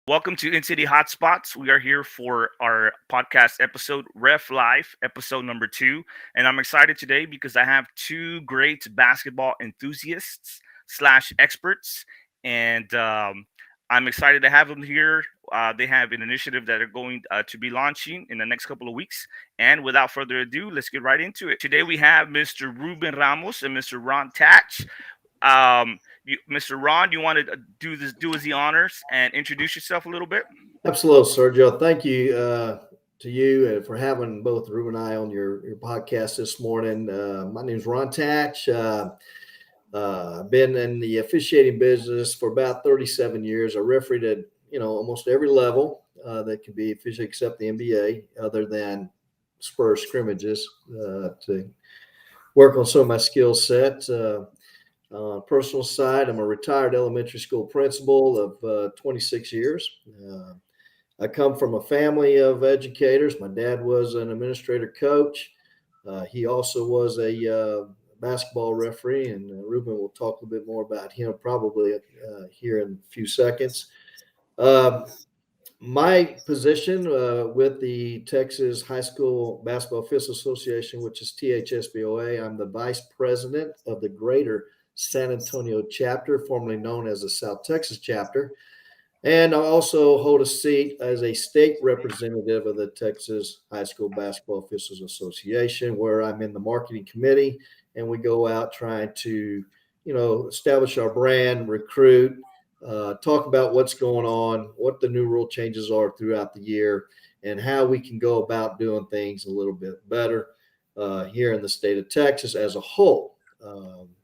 Welcome to In City Hotspots. We are here for our podcast episode, Ref Life, episode number 2. And I'm excited today because I have two great basketball enthusiasts slash experts. And I'm excited to have them here. They have an initiative that are going to be launching in the next couple of weeks. And without further ado, let's get right into it. Today we have Mr. Ruben Ramos and Mr. Ron Tatch. Mr. Ron, you want to do us the honors and introduce yourself a little bit? Absolutely, Sergio. Thank you to you for having both Ruben and I on your podcast this morning. My name is Ron Tatch. I've been in the officiating business for about 37 years. I refereed at almost every level that could be officiated except the NBA, other than spur scrimmages to work on some of my skill set. Personal side, I'm a retired elementary school principal of 26 years. I come from a family of educators. My dad was an administrator coach. He also was a basketball referee, and Ruben will talk a little bit more about him probably here in a few seconds. Uh, my position with the Texas High School Basketball Officials Association, which is THSBOA, I'm the vice president of the Greater San Antonio chapter, formerly known as the South Texas chapter. And I also hold a seat as a state representative of the Texas High School Basketball Officials Association, where I'm in the marketing committee, and we go out trying to, establish our brand, recruit, talk about what's going on, what the new rule changes are throughout the year, and how we can go about doing things a little bit better here in the state of Texas as a whole.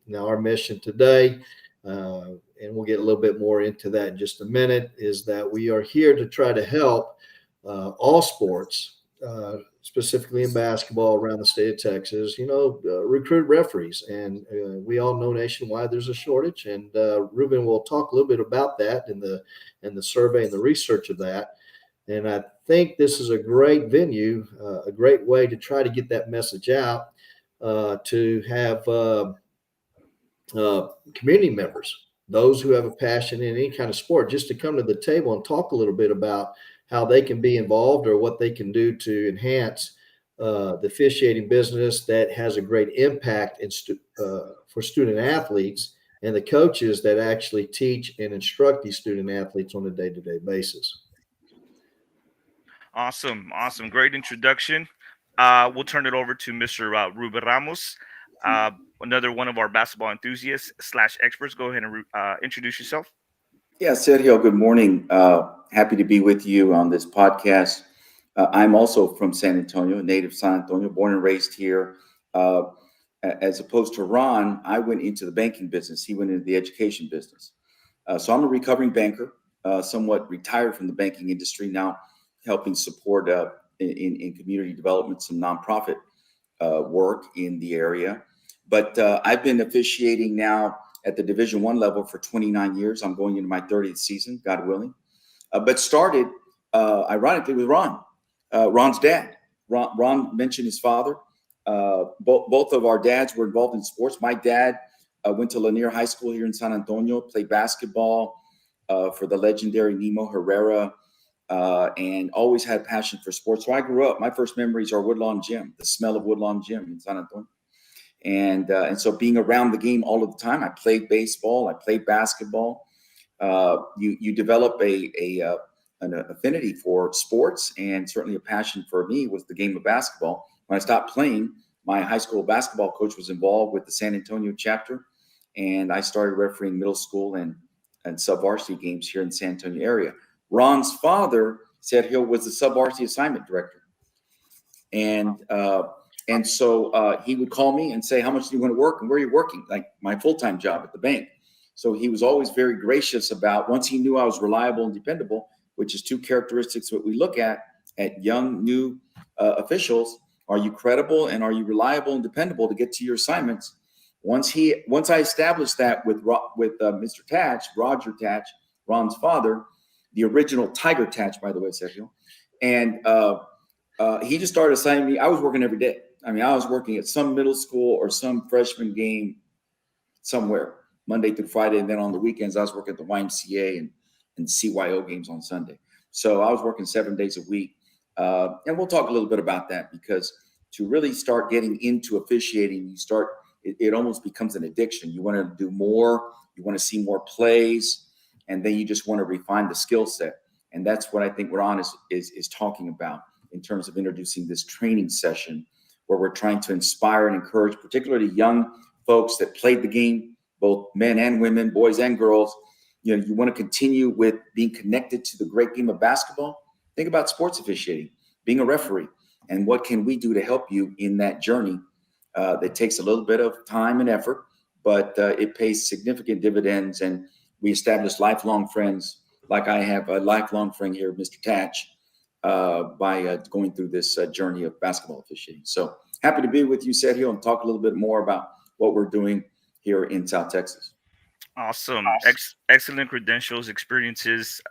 Now, our mission today, and we'll get a little bit more into that in just a minute, is that we are here to try to help all sports, specifically in basketball around the state of Texas, recruit referees. And we all know nationwide there's a shortage. And Ruben will talk a little bit about that in the survey and the research of that. And I think this is a great venue, a great way to try to get that message out, to have community members, those who have a passion in any kind of sport, just to come to the table and talk a little bit about how they can be involved or what they can do to enhance the officiating business that has a great impact for student athletes and the coaches that actually teach and instruct these student athletes on a day-to-day basis. Awesome, awesome, great introduction. We'll turn it over to Mr. Ruben Ramos, uh, another one of our basketball enthusiasts slash experts. Go ahead and introduce yourself. Yeah, Sergio, good morning. Happy to be with you on this podcast. I'm also from San Antonio, native San Antonio, born and raised here. As opposed to Ron, I went into the banking business. He went into the education business. So I'm a recovering banker, somewhat retired from the banking industry now, helping support in community development, some nonprofit work in the area. But I've been officiating now at the Division I level for 29 years. I'm going into my 30th season, God willing. But started, ironically, with Ron, Ron's dad. Ron mentioned his father. Both of our dads were involved in sports. My dad went to Lanier High School here in San Antonio, played basketball for the legendary Nemo Herrera, and always had a passion for sports. So I grew up. My first memories are Woodlawn Gym, the smell of Woodlawn Gym in San Antonio. And so being around the game all of the time, I played baseball, I played basketball. You develop an affinity for sports, and certainly a passion for me was the game of basketball. When I stopped playing, my high school basketball coach was involved with the San Antonio chapter, and I started refereeing middle school and sub-varsity games here in the San Antonio area. Ron's father, Sergio, was the sub-varsity assignment director. And so he would call me and say, how much do you want to work and where are you working? Like my full-time job at the bank. So he was always very gracious about, once he knew I was reliable and dependable, which is two characteristics that we look at young, new officials. Are you credible and are you reliable and dependable to get to your assignments? Once I established that with Mr. Tatch, Roger Tatch, Ron's father, the original Tiger Tatch, by the way, Sergio, and he just started assigning me. I was working every day. I mean, I was working at some middle school or some freshman game somewhere, Monday through Friday. And then on the weekends, I was working at the YMCA and CYO games on Sunday. So I was working 7 days a week. And we'll talk a little bit about that, because to really start getting into officiating, it almost becomes an addiction. You want to do more, you want to see more plays, and then you just want to refine the skill set. And that's what I think Ron is talking about in terms of introducing this training session, where we're trying to inspire and encourage, particularly young folks that played the game, both men and women, boys and girls. You want to continue with being connected to the great game of basketball. Think about sports officiating, being a referee, and what can we do to help you in that journey that takes a little bit of time and effort, but it pays significant dividends. And we establish lifelong friends, like I have a lifelong friend here, Mr. Tatch, by going through this journey of basketball officiating. So happy to be with you, Sergio, and talk a little bit more about what we're doing here in South Texas. Awesome. Excellent credentials, experiences,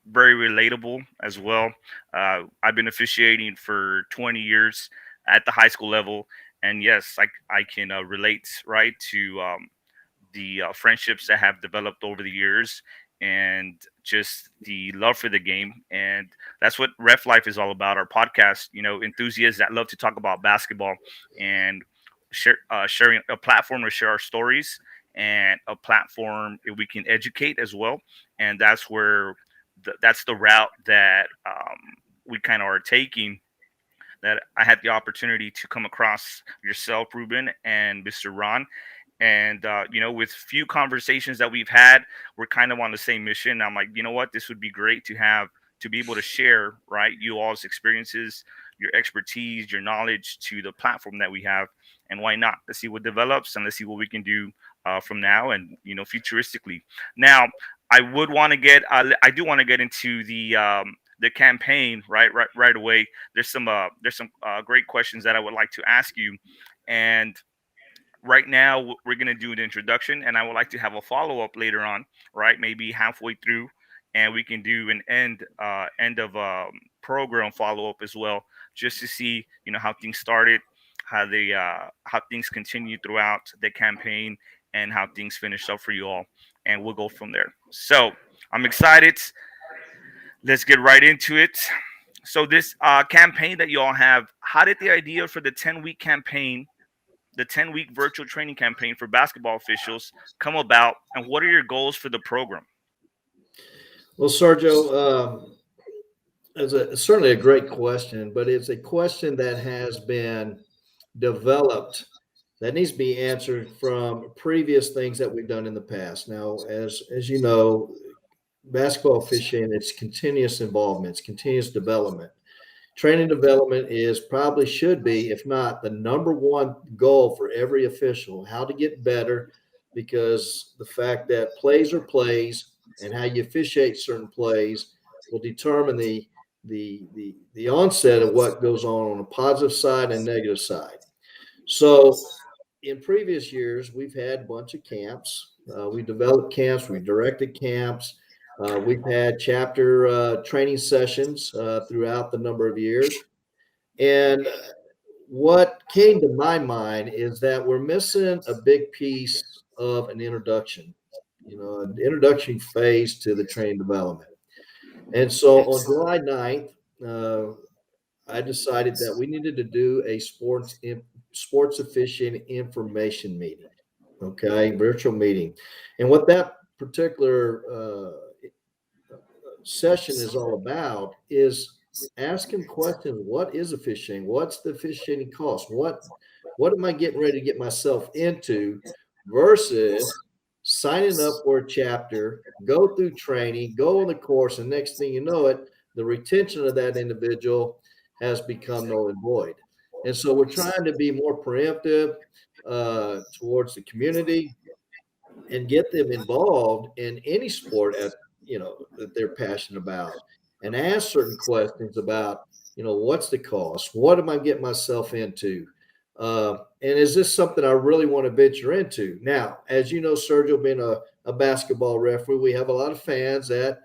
very relatable as well. I've been officiating for 20 years at the high school level. And yes, I can relate, right, to the friendships that have developed over the years, and just the love for the game. And that's what Ref Life is all about. Our podcast, enthusiasts that love to talk about basketball and sharing a platform to share our stories, and a platform we can educate as well. And that's where that's the route that we kind of are taking, that I had the opportunity to come across yourself, Ruben, and Mr. Ron. And, with few conversations that we've had, we're kind of on the same mission. I'm like, you know what, this would be great to be able to share, right, you all's experiences, your expertise, your knowledge to the platform that we have. And why not? Let's see what develops, and let's see what we can do from now and, futuristically. Now, I do want to get into the campaign right away. There's some great questions that I would like to ask you. And right now we're going to do an introduction, and I would like to have a follow-up later on, right? Maybe halfway through, and we can do an end of program follow-up as well, just to see, how things started, how things continue throughout the campaign, and how things finish up for you all. And we'll go from there. So I'm excited. Let's get right into it. So this campaign that you all have, how did the idea for the 10-week campaign, the 10-week virtual training campaign for basketball officials come about, and what are your goals for the program? Well, Sergio, it's certainly a great question, but it's a question that has been developed that needs to be answered from previous things that we've done in the past. Now, as you know, basketball officiating, it's continuous involvement, it's continuous development. Training development should be, if not the number one goal for every official, how to get better, because the fact that plays are plays, and how you officiate certain plays will determine the onset of what goes on a positive side and negative side. So in previous years, we've had a bunch of camps. We developed camps, we directed camps. We've had chapter training sessions throughout the number of years. And what came to my mind is that we're missing a big piece of an introduction, an introduction phase to the training development. And so on July 9th, I decided that we needed to do a sports officiating information meeting, virtual meeting. And what that particular session is all about is asking questions. What is officiating? What's the officiating cost? What am I getting ready to get myself into versus signing up for a chapter, go through training, go on the course, and next thing you know it, the retention of that individual has become null and void. And so we're trying to be more preemptive towards the community and get them involved in any sport that they're passionate about, and ask certain questions about, what's the cost? What am I getting myself into? And is this something I really want to venture into? Now, as you know, Sergio, being a basketball referee, we have a lot of fans that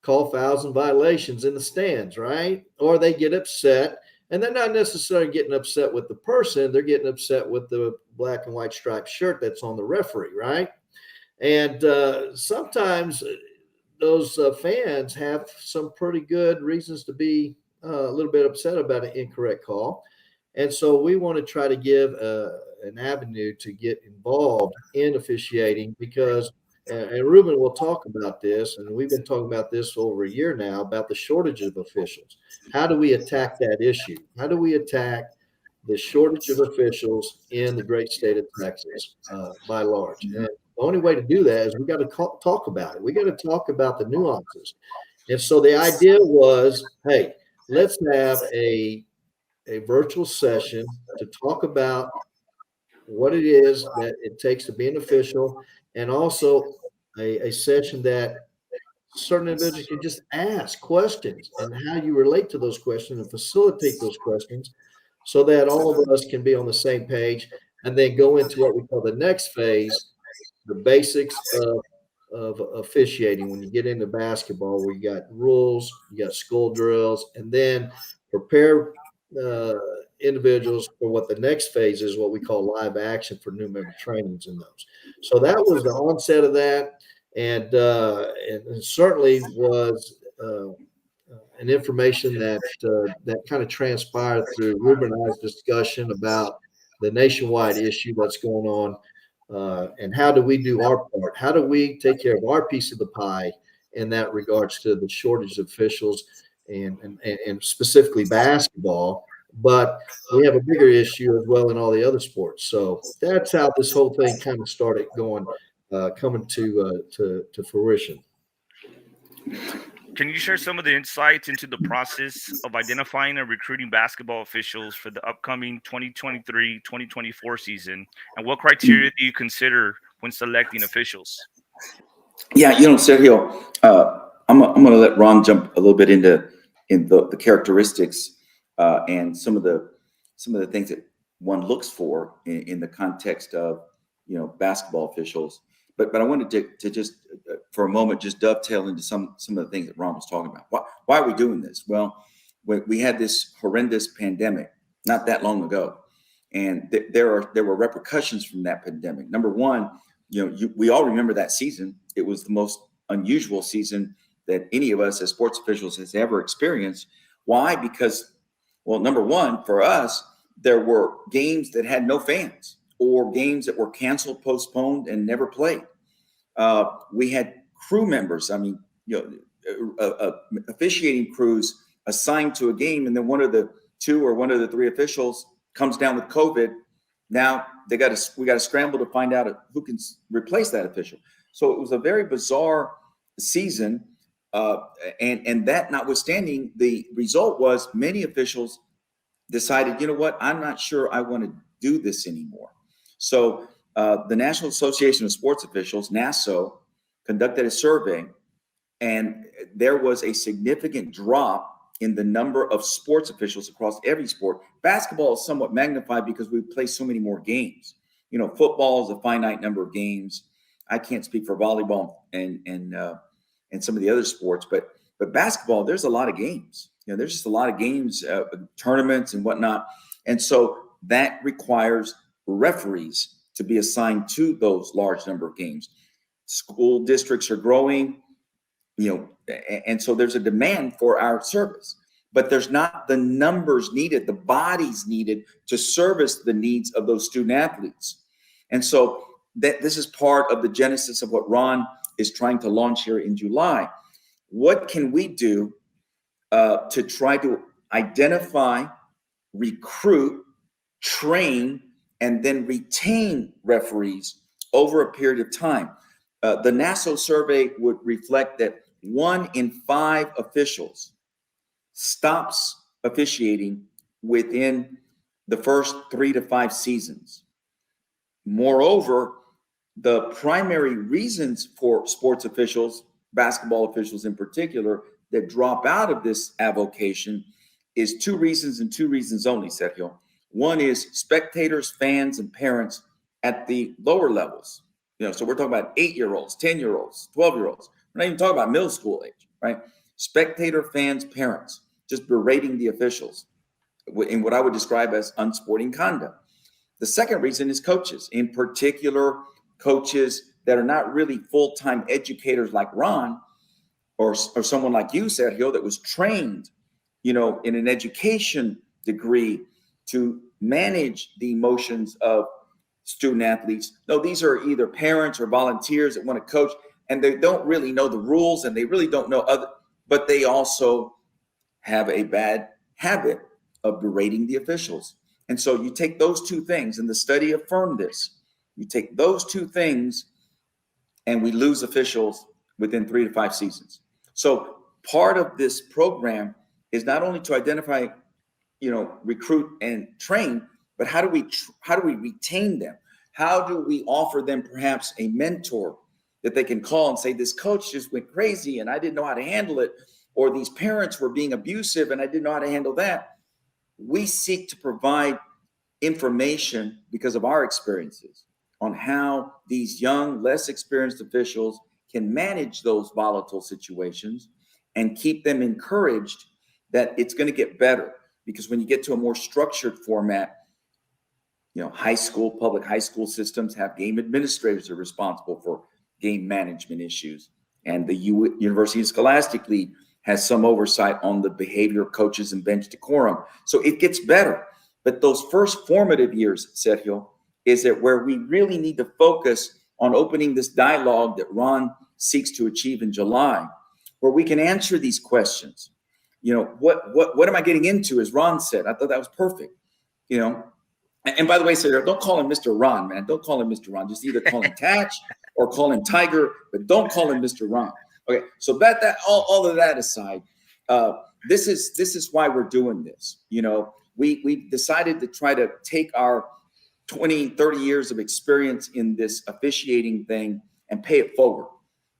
call fouls and violations in the stands, right? Or they get upset, and they're not necessarily getting upset with the person. They're getting upset with the black and white striped shirt that's on the referee, right? And sometimes those fans have some pretty good reasons to be a little bit upset about an incorrect call. And so we want to try to give an avenue to get involved in officiating because, and Ruben will talk about this, and we've been talking about this for over a year now, about the shortage of officials. How do we attack that issue? How do we attack the shortage of officials in the great state of Texas by large? And the only way to do that is we got to talk about it. We got to talk about the nuances. And so the idea was, hey, let's have a virtual session to talk about what it is that it takes to be an official, and also a session that certain individuals can just ask questions and how you relate to those questions and facilitate those questions so that all of us can be on the same page and then go into what we call the next phase, the basics of officiating. When you get into basketball, where you got rules, you got school drills, and then prepare individuals for what the next phase is, what we call live action for new member trainings in those. So that was the onset of that, and it certainly was an information that that kind of transpired through Ruben and I's discussion about the nationwide issue that's going on, and how do we do our part? How do we take care of our piece of the pie in that regards to the shortage of officials and specifically basketball? But we have a bigger issue as well in all the other sports. So that's how this whole thing kind of started going, coming to fruition. Can you share some of the insights into the process of identifying and recruiting basketball officials for the upcoming 2023-2024 season? And what criteria do you consider when selecting officials? Yeah, Sergio, I'm going to let Ron jump a little bit into the characteristics and some of the things that one looks for in the context of basketball officials. But I wanted to just for a moment just dovetail into some of the things that Ron was talking about. Why are we doing this? Well, we had this horrendous pandemic not that long ago, and there were repercussions from that pandemic. Number one, we all remember that season. It was the most unusual season that any of us as sports officials has ever experienced. Why? Because, well, number one, for us, there were games that had no fans or games that were canceled, postponed, and never played. We had crew members, officiating crews assigned to a game, and then one of the two or one of the three officials comes down with COVID. Now we got to scramble to find out who can replace that official. So it was a very bizarre season, and that notwithstanding, the result was many officials decided, you know what, I'm not sure I want to do this anymore. So the National Association of Sports Officials, NASO, conducted a survey, and there was a significant drop in the number of sports officials across every sport. Basketball is somewhat magnified because we play so many more games. Football is a finite number of games. I can't speak for volleyball and some of the other sports, but basketball, there's a lot of games. There's just a lot of games, tournaments and whatnot. And so that requires referees to be assigned to those large number of games. School districts are growing, and so there's a demand for our service, but there's not the numbers needed, the bodies needed to service the needs of those student athletes. And so this is part of the genesis of what Ron is trying to launch here in July. What can we do to try to identify, recruit, train, and then retain referees over a period of time? The NASO survey would reflect that 1 in 5 officials stops officiating within the first 3 to 5 seasons. Moreover, the primary reasons for sports officials, basketball officials in particular, that drop out of this avocation is 2 reasons and 2 reasons only, Sergio. One is spectators, fans, and parents at the lower levels. So we're talking about 8-year-olds, 10-year-olds, 12-year-olds. We're not even talking about middle school age, right? Spectator, fans, parents, just berating the officials in what I would describe as unsporting conduct. The second reason is coaches, in particular, coaches that are not really full-time educators like Ron, or someone like you, Sergio, that was trained, in an education degree to manage the emotions of student athletes. No, these are either parents or volunteers that want to coach, and they don't really know the rules, and they really don't know but they also have a bad habit of berating the officials. And so you take those two things, and the study affirmed this. You take those two things, and we lose officials within 3 to 5 seasons. So part of this program is not only to identify, recruit and train, but how do we retain them? How do we offer them perhaps a mentor that they can call and say, this coach just went crazy and I didn't know how to handle it, or these parents were being abusive and I didn't know how to handle that. We seek to provide information because of our experiences on how these young, less experienced officials can manage those volatile situations and keep them encouraged that it's going to get better. Because when you get to a more structured format, public high school systems have game administrators who are responsible for game management issues. And the University of Scholastic League has some oversight on the behavior of coaches and bench decorum. So it gets better. But those first formative years, Sergio, is that where we really need to focus on opening this dialogue that Ron seeks to achieve in July, where we can answer these questions. What am I getting into, as Ron said? I thought that was perfect. And by the way, Sergio, don't call him Mr. Ron, man. Don't call him Mr. Ron. Just either call him Tatch or call him Tiger, but don't call him Mr. Ron. Okay, so that all of that aside, this is why we're doing this. We decided to try to take our 20, 30 years of experience in this officiating thing and pay it forward.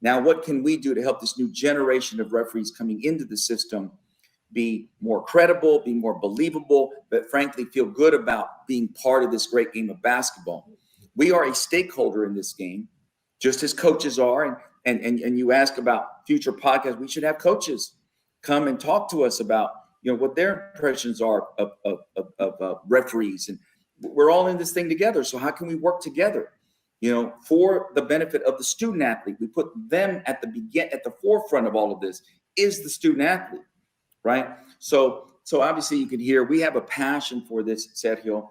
Now, what can we do to help this new generation of referees coming into the system be more credible, be more believable, but frankly, feel good about being part of this great game of basketball? We are a stakeholder in this game, just as coaches are. And you ask about future podcasts, we should have coaches come and talk to us about, what their impressions are of referees. And we're all in this thing together. So how can we work together, for the benefit of the student athlete? We put them at the forefront of all of this is the student athlete, right? So obviously you can hear we have a passion for this, Sergio.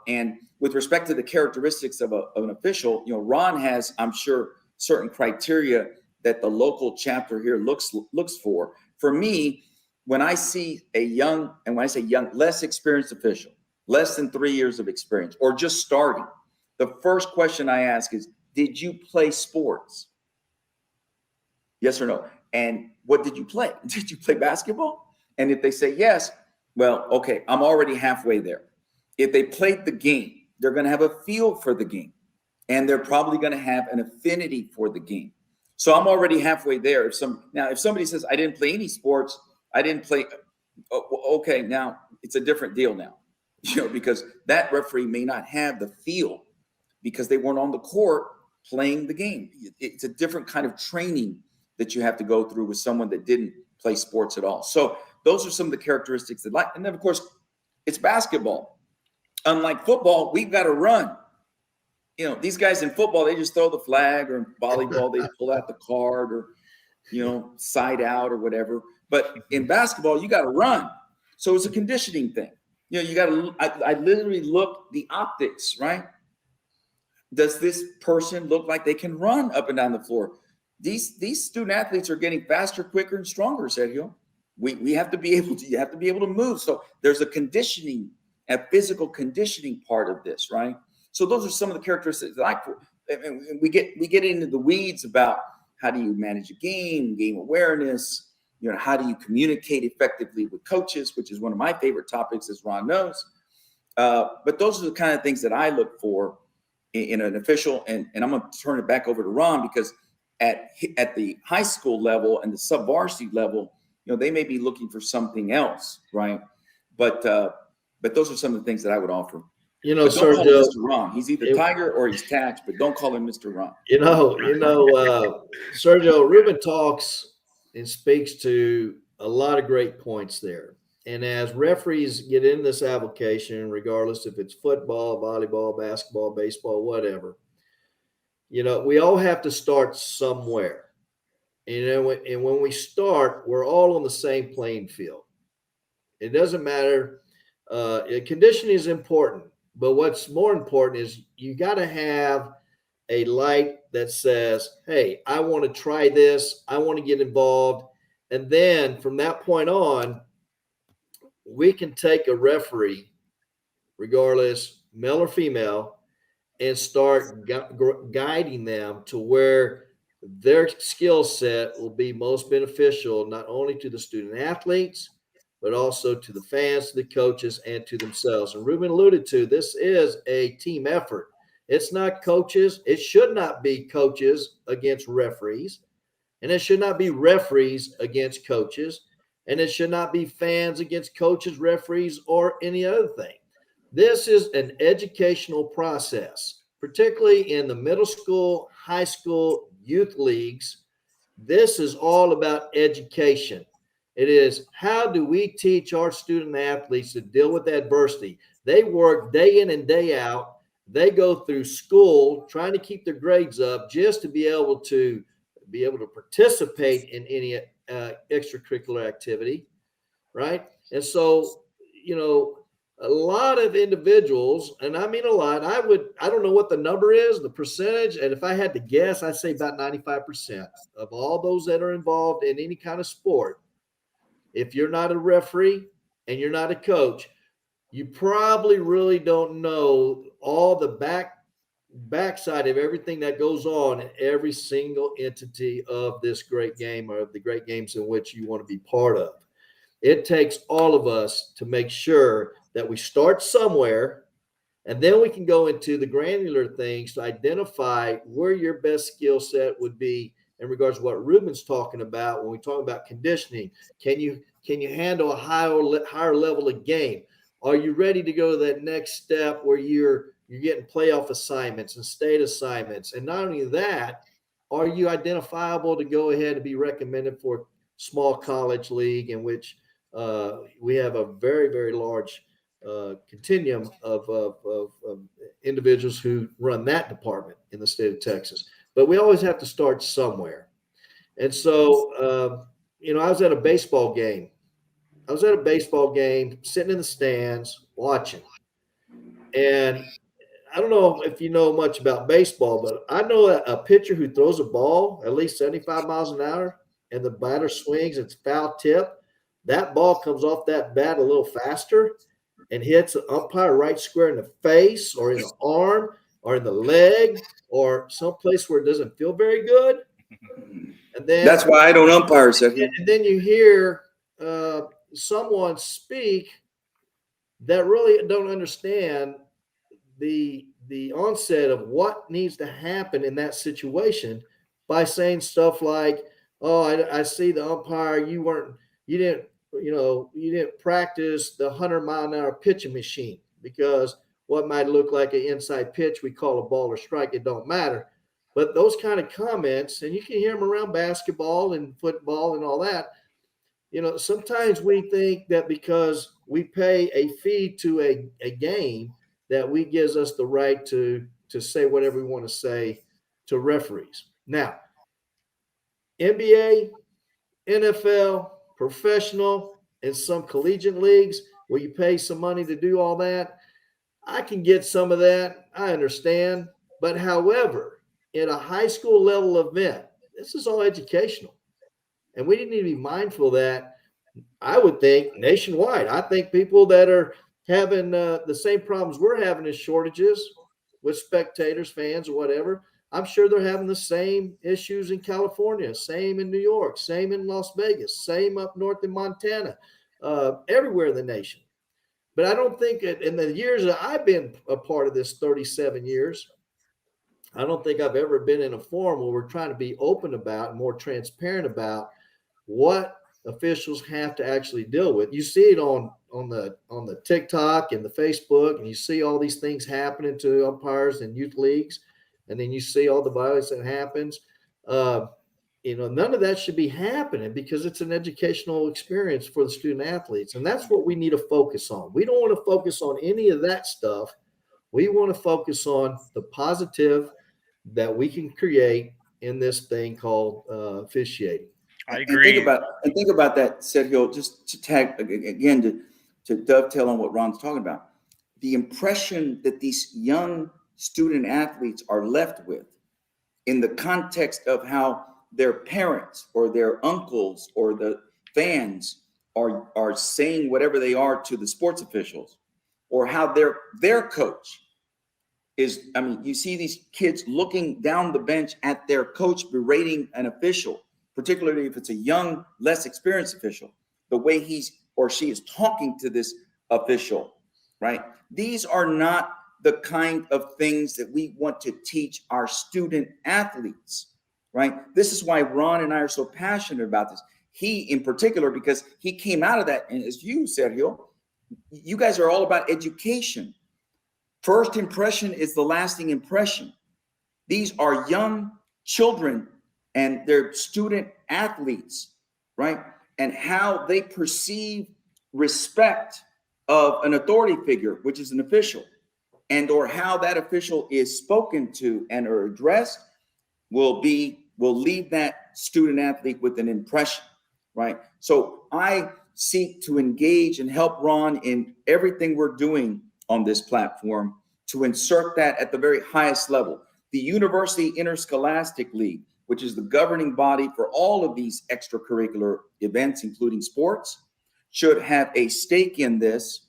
And with respect to the characteristics of an official, Ron has, I'm sure, certain criteria that the local chapter here looks for. For me, when I see when I say young, less experienced official, less than 3 years of experience, or just starting, the first question I ask is, did you play sports? Yes or no? And what did you play? Did you play basketball? And if they say yes, well, okay, I'm already halfway there. If they played the game, they're going to have a feel for the game, and they're probably going to have an affinity for the game. So I'm already halfway there. If somebody says, I didn't play any sports, I didn't play, okay, now it's a different deal now, because that referee may not have the feel because they weren't on the court playing the game. It's a different kind of training that you have to go through with someone that didn't play sports at all. So those are some of the characteristics and then of course it's basketball. Unlike football, we've got to run. These guys in football, they just throw the flag, or in volleyball, they pull out the card, or, side out or whatever. But in basketball, you got to run. So it's a conditioning thing. You got to, I literally look the optics, right? Does this person look like they can run up and down the floor? These student athletes are getting faster, quicker, and stronger, Sergio. You have to be able to move. So there's a physical conditioning part of this, right? So those are some of the characteristics we get into the weeds about how do you manage a game awareness, how do you communicate effectively with coaches, which is one of my favorite topics, as Ron knows. But those are the kind of things that I look for in an official, and I'm going to turn it back over to Ron, because at the high school level and the sub-varsity level, they may be looking for something else, right? But those are some of the things that I would offer. Don't call him Mr. Ron. He's either Tiger or he's Tatch, but don't call him Mr. Ron. Sergio, Ruben talks and speaks to a lot of great points there. And as referees get in this application, regardless if it's football, volleyball, basketball, baseball, whatever, we all have to start somewhere. And when we start, we're all on the same playing field. It doesn't matter. Conditioning is important, but what's more important is you got to have a light that says, hey, I want to try this. I want to get involved. And then from that point on, we can take a referee, regardless, male or female, and start guiding them to where their skill set will be most beneficial, not only to the student athletes, but also to the fans, to the coaches, and to themselves. And Ruben alluded to, this is a team effort. It's not coaches. It should not be coaches against referees. And it should not be referees against coaches. And it should not be fans against coaches, referees, or any other thing. This is an educational process, particularly in the middle school, high school, youth leagues. This is all about education. It is, how do we teach our student athletes to deal with adversity? They work day in and day out. They go through school trying to keep their grades up just to be able to participate in any extracurricular activity, right? And so, a lot of individuals, and I mean a lot, I don't know what the number is, the percentage, and if I had to guess, I'd say about 95% of all those that are involved in any kind of sport. If you're not a referee and you're not a coach, you probably really don't know all the backside of everything that goes on in every single entity of this great game, or of the great games in which you want to be part of. It takes all of us to make sure that we start somewhere, and then we can go into the granular things to identify where your best skill set would be in regards to what Ruben's talking about when we talk about conditioning. Can you handle a higher level of game? Are you ready to go to that next step where you're getting playoff assignments and state assignments? And not only that, are you identifiable to go ahead and be recommended for a small college league, in which we have a very, very large continuum of individuals who run that department in the state of Texas. But we always have to start somewhere. And so, I was at a baseball game. Sitting in the stands, watching. And I don't know if you know much about baseball, but I know a pitcher who throws a ball at least 75 miles an hour and the batter swings, it's foul tip. That ball comes off that bat a little faster and hits an umpire right square in the face, or in the arm, or in the leg, or someplace where it doesn't feel very good. And then that's why I don't umpire, Sergio. And then you hear someone speak that really don't understand the onset of what needs to happen in that situation by saying stuff like, "Oh, I see the umpire. You didn't practice the 100-mile-an-hour pitching machine, because what might look like an inside pitch we call a ball or strike. It don't matter." But those kind of comments, and you can hear them around basketball and football and all that. Sometimes we think that because we pay a fee to a game, that we gives us the right to say whatever we want to say to referees. Now, NBA, NFL, professional, and some collegiate leagues where you pay some money to do all that, I can get some of that. I understand. But however, in a high school level event, this is all educational. And we need to be mindful of that, I would think, nationwide. I think people that are having the same problems we're having as shortages with spectators, fans, or whatever, I'm sure they're having the same issues in California, same in New York, same in Las Vegas, same up north in Montana, everywhere in the nation. But I don't think in the years that I've been a part of this 37 years, I don't think I've ever been in a forum where we're trying to be open about, more transparent about what officials have to actually deal with. You see it on the TikTok and the Facebook, and you see all these things happening to umpires and youth leagues, and then you see all the violence that happens. None of that should be happening, because it's an educational experience for the student athletes, and that's what we need to focus on. We don't want to focus on any of that stuff. We want to focus on the positive that we can create in this thing called officiating. I And think agree. about that, Sergio, just to tag again to dovetail on what Ron's talking about. The impression that these young student athletes are left with in the context of how their parents or their uncles or the fans are saying whatever they are to the sports officials, or how their coach is. I mean, you see these kids looking down the bench at their coach berating an official, particularly if it's a young, less experienced official, the way he's or she is talking to this official, right? These are not the kind of things that we want to teach our student athletes, right? This is why Ron and I are so passionate about this. He, in particular, because he came out of that, and as you, Sergio, you guys are all about education. First impression is the lasting impression. These are young children and they're student athletes, right? And how they perceive respect of an authority figure, which is an official, and or how that official is spoken to and or addressed will leave that student athlete with an impression, right? So I seek to engage and help Ron in everything we're doing on this platform to insert that at the very highest level. The University Interscholastic League, which is the governing body for all of these extracurricular events, including sports, should have a stake in this,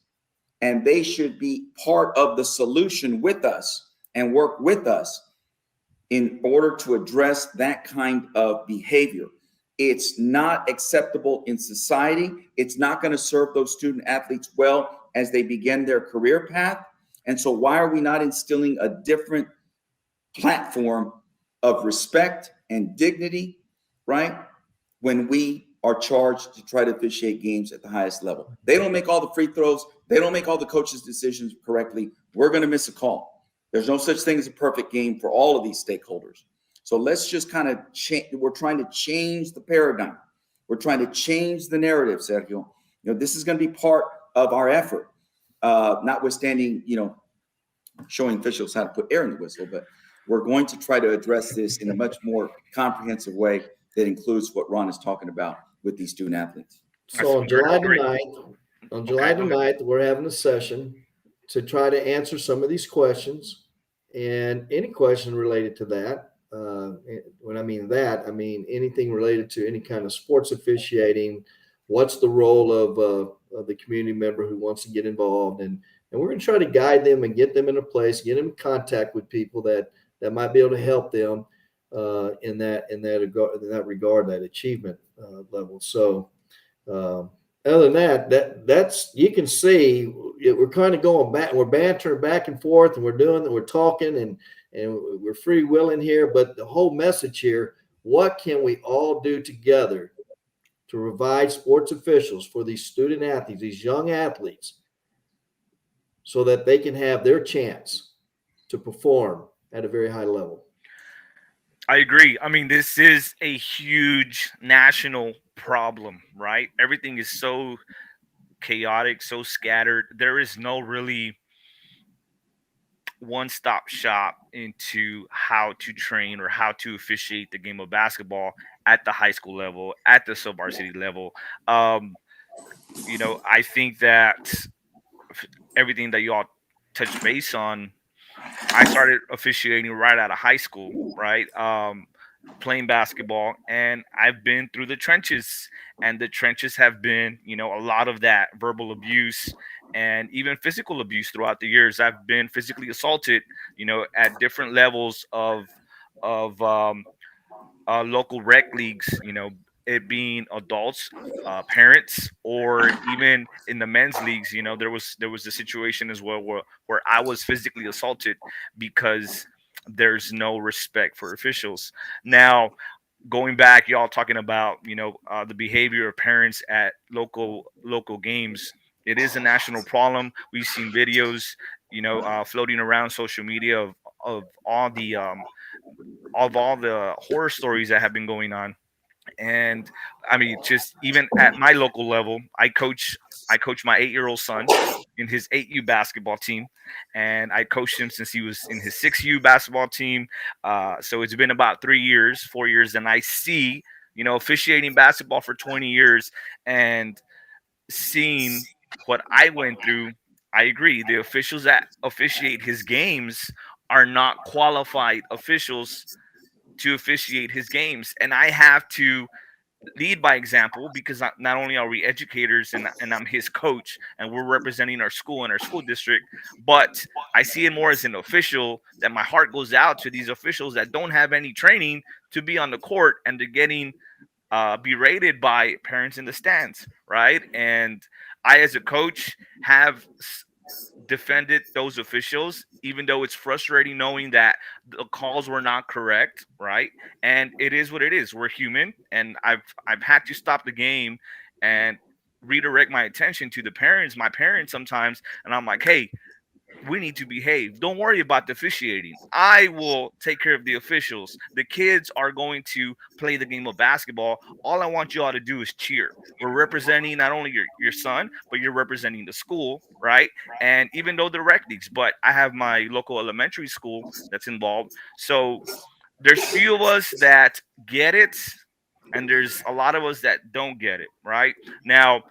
and they should be part of the solution with us and work with us in order to address that kind of behavior. It's not acceptable in society. It's not going to serve those student athletes well as they begin their career path. And so why are we not instilling a different platform of respect and dignity, right? When we are charged to try to officiate games at the highest level. They don't make all the free throws. They don't make all the coaches' decisions correctly. We're going to miss a call. There's no such thing as a perfect game for all of these stakeholders. So let's just kind of change. We're trying to change the paradigm. We're trying to change the narrative, Sergio. You know, this is going to be part of our effort, notwithstanding, you know, showing officials how to put air in the whistle, but we're going to try to address this in a much more comprehensive way that includes what Ron is talking about with these student athletes. So on July the Great. 9th, we're having a session to try to answer some of these questions and any question related to that. When I mean that, I mean anything related to any kind of sports officiating. What's the role of the community member who wants to get involved, and we're going to try to guide them and get them in a place, get them in contact with people that might be able to help them in that regard, that achievement level. So other than that's you can see we're kind of going back, we're bantering back and forth, and we're talking and we're freewheeling here. But the whole message here: what can we all do together to provide sports officials for these student athletes, these young athletes, so that they can have their chance to perform at a very high level? I agree. I mean, this is a huge national problem, right? Everything is so chaotic, so scattered. There is no really one-stop shop into how to train or how to officiate the game of basketball at the high school level, at the sub-varsity level. Um, I think that everything that you all touched base on, I started officiating right out of high school, right? Playing basketball, and I've been through the trenches, and the trenches have been, a lot of that verbal abuse and even physical abuse throughout the years. I've been physically assaulted, at different levels of local rec leagues, it being adults, parents, or even in the men's leagues. There was a situation as well where I was physically assaulted because there's no respect for officials. Now, going back, y'all talking about the behavior of parents at local games. It is a national problem. We've seen videos, floating around social media of all the horror stories that have been going on. And I mean, just even at my local level, I coach my 8-year-old son, in his 8U basketball team, and I coached him since he was in his 6U basketball team. So it's been about 3 years, 4 years, and I see, officiating basketball for 20 years and seeing what I went through. I agree. The officials that officiate his games are not qualified officials to officiate his games, and I have to lead by example because not only are we educators and I'm his coach and we're representing our school and our school district, but I see it more as an official that my heart goes out to these officials that don't have any training to be on the court and they're getting berated by parents in the stands, right? And I, as a coach, have defended those officials, even though it's frustrating knowing that the calls were not correct, right? And it is what it is. We're human, and I've had to stop the game and redirect my attention to my parents sometimes, and I'm like, hey, we need to behave. Don't worry about the officiating. I will take care of the officials. The kids are going to play the game of basketball. All I want you all to do is cheer. We're representing not only your son, but you're representing the school, right? And even though they're rec leagues, but I have my local elementary school that's involved. So there's few of us that get it, and there's a lot of us that don't get it, right? Now,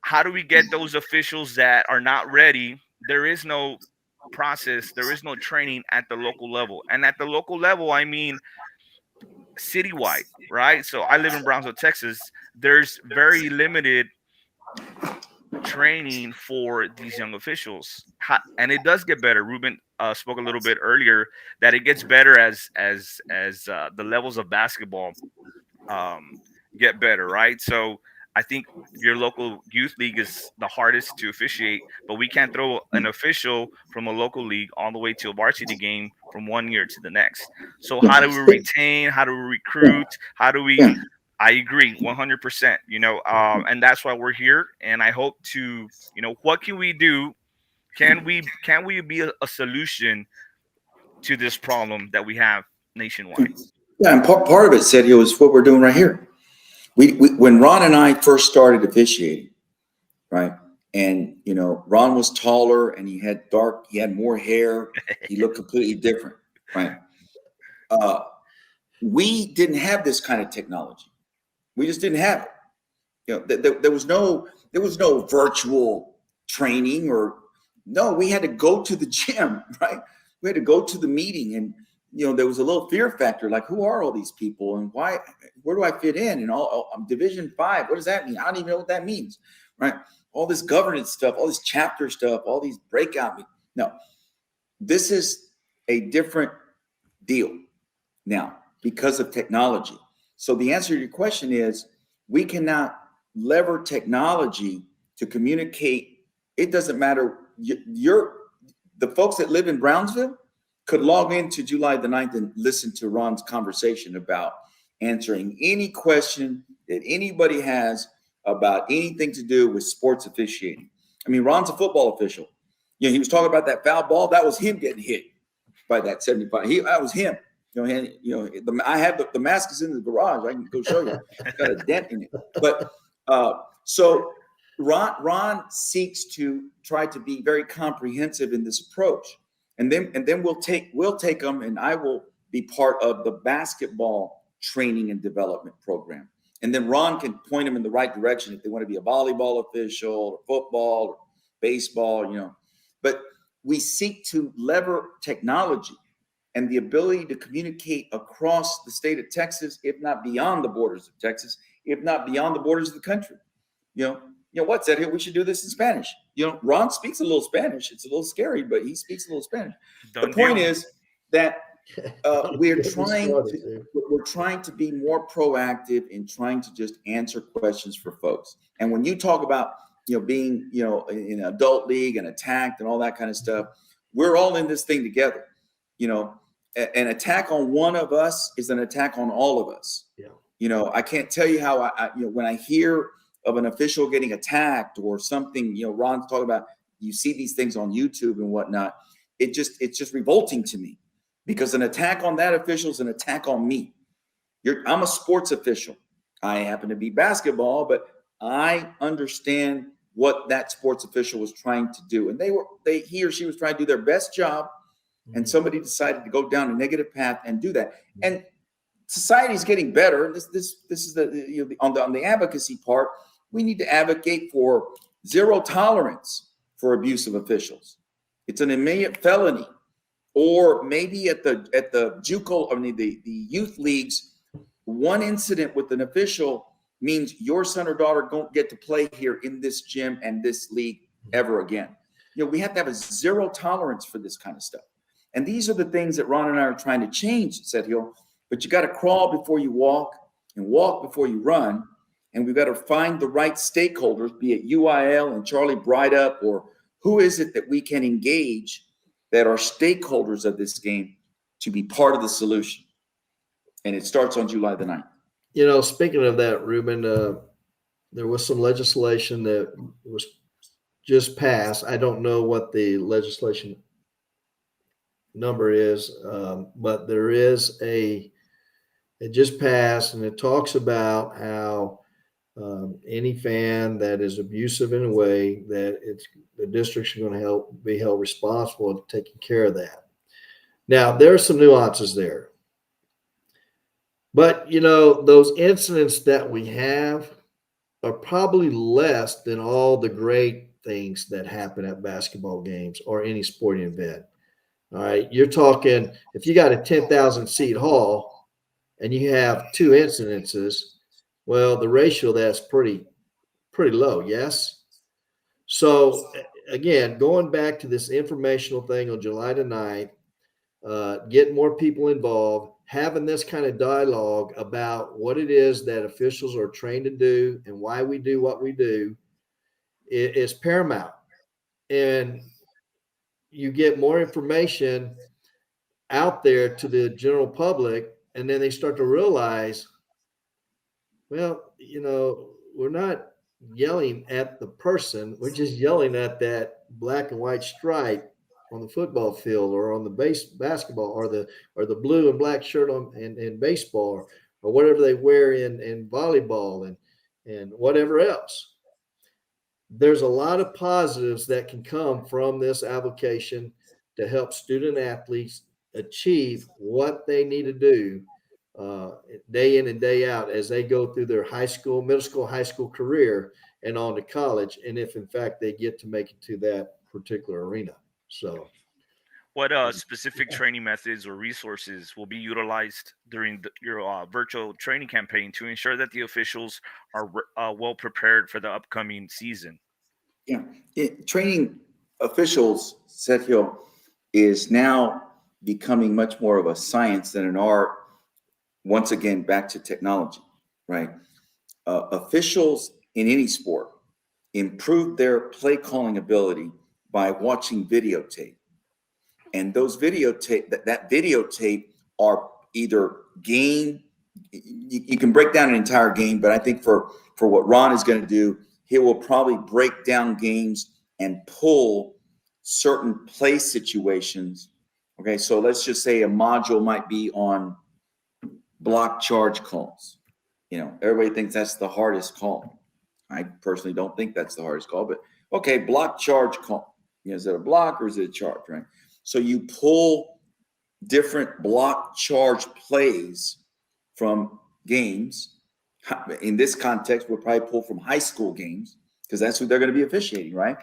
how do we get those officials that are not ready? There is no process, there is no training at the local level. And at the local level, I mean citywide, right? So I live in Brownsville, Texas. There's very limited training for these young officials, and it does get better. Ruben spoke a little bit earlier that it gets better as the levels of basketball get better, right? So I think your local youth league is the hardest to officiate, but we can't throw an official from a local league all the way to a varsity game from one year to the next. So how do we retain? How do we recruit? How do we? Yeah. I agree 100%. And that's why we're here. And I hope to, what can we do? Can we be a solution to this problem that we have nationwide? Yeah, and part of it, Sergio, is what we're doing right here. We when Ron and I first started officiating, right? And Ron was taller and he had more hair. He looked completely different, right? We didn't have this kind of technology. We just didn't have it. There was no virtual training we had to go to the gym, right? We had to go to the meeting, and there was a little fear factor, like, who are all these people and why? Where do I fit in? And I'm Division 5. What does that mean? I don't even know what that means, right? All this governance stuff, all this chapter stuff, all these breakout. No, this is a different deal now because of technology. So the answer to your question is we cannot lever technology to communicate. It doesn't matter. The folks that live in Brownsville could log into July the 9th and listen to Ron's conversation about answering any question that anybody has about anything to do with sports officiating. I mean, Ron's a football official. He was talking about that foul ball. That was him getting hit by that 75. That was him. I have the mask is in the garage. I can go show you. It's got a dent in it. But so Ron seeks to try to be very comprehensive in this approach. And then we'll take them, and I will be part of the basketball training and development program. And then Ron can point them in the right direction if they want to be a volleyball official or football or baseball, But we seek to lever technology and the ability to communicate across the state of Texas, if not beyond the borders of Texas, if not beyond the borders of the country. What, Sergio? We should do this in Spanish. Ron speaks a little Spanish. It's a little scary, but he speaks a little Spanish. The point is that we're trying to be more proactive in trying to just answer questions for folks. And when you talk about being in an adult league and attacked and all that kind of stuff, we're all in this thing together. An attack on one of us is an attack on all of us. Yeah. I can't tell you how when I hear of an official getting attacked or something, Ron's talking about, you see these things on YouTube and whatnot. It's just revolting to me, because an attack on that official is an attack on me. I'm a sports official. I happen to be basketball, but I understand what that sports official was trying to do. And he or she was trying to do their best job, and somebody decided to go down a negative path and do that. And society's getting better. This is on the advocacy part. We need to advocate for zero tolerance for abusive officials. It's an immediate felony. Or maybe at the JUCO, the youth leagues, one incident with an official means your son or daughter don't get to play here in this gym and this league ever again. We have to have a zero tolerance for this kind of stuff. And these are the things that Ron and I are trying to change, Sergio. But you got to crawl before you walk and walk before you run. And we've got to find the right stakeholders, be it UIL and Charlie Breidup, or who is it that we can engage that are stakeholders of this game to be part of the solution. And it starts on July the 9th. Speaking of that, Ruben, there was some legislation that was just passed. I don't know what the legislation number is, but there is it just passed, and it talks about how any fan that is abusive in a way that the district's going to be held responsible for taking care of that. Now, there are some nuances there. But, those incidents that we have are probably less than all the great things that happen at basketball games or any sporting event. All right. You're talking, if you got a 10,000 seat hall and you have 2 incidences, well, the ratio that's pretty low. Yes. So again, going back to this informational thing on July the 9th, getting more people involved, having this kind of dialogue about what it is that officials are trained to do and why we do what we do is paramount. And you get more information out there to the general public, and then they start to realize, well, we're not yelling at the person. We're just yelling at that black and white stripe on the football field, or on the basketball, or the blue and black shirt in baseball, or whatever they wear in volleyball and whatever else. There's a lot of positives that can come from this application to help student athletes achieve what they need to do day in and day out as they go through their high school, middle school, high school career and on to college. And if in fact they get to make it to that particular arena. So what specific training methods or resources will be utilized during your virtual training campaign to ensure that the officials are well prepared for the upcoming season? Yeah, training officials, Sergio, is now becoming much more of a science than an art. Once again, back to technology, right? Officials in any sport improve their play calling ability by watching videotape. And those videotape, that videotape are either game, you can break down an entire game, but I think for what Ron is going to do, he will probably break down games and pull certain play situations. Okay, so let's just say a module might be on block charge calls. Everybody thinks that's the hardest call. I personally don't think that's the hardest call, but okay, block charge call. Is it a block or is it a charge, right? So you pull different block charge plays from games. In this context, we'll probably pull from high school games because that's who they're going to be officiating, right?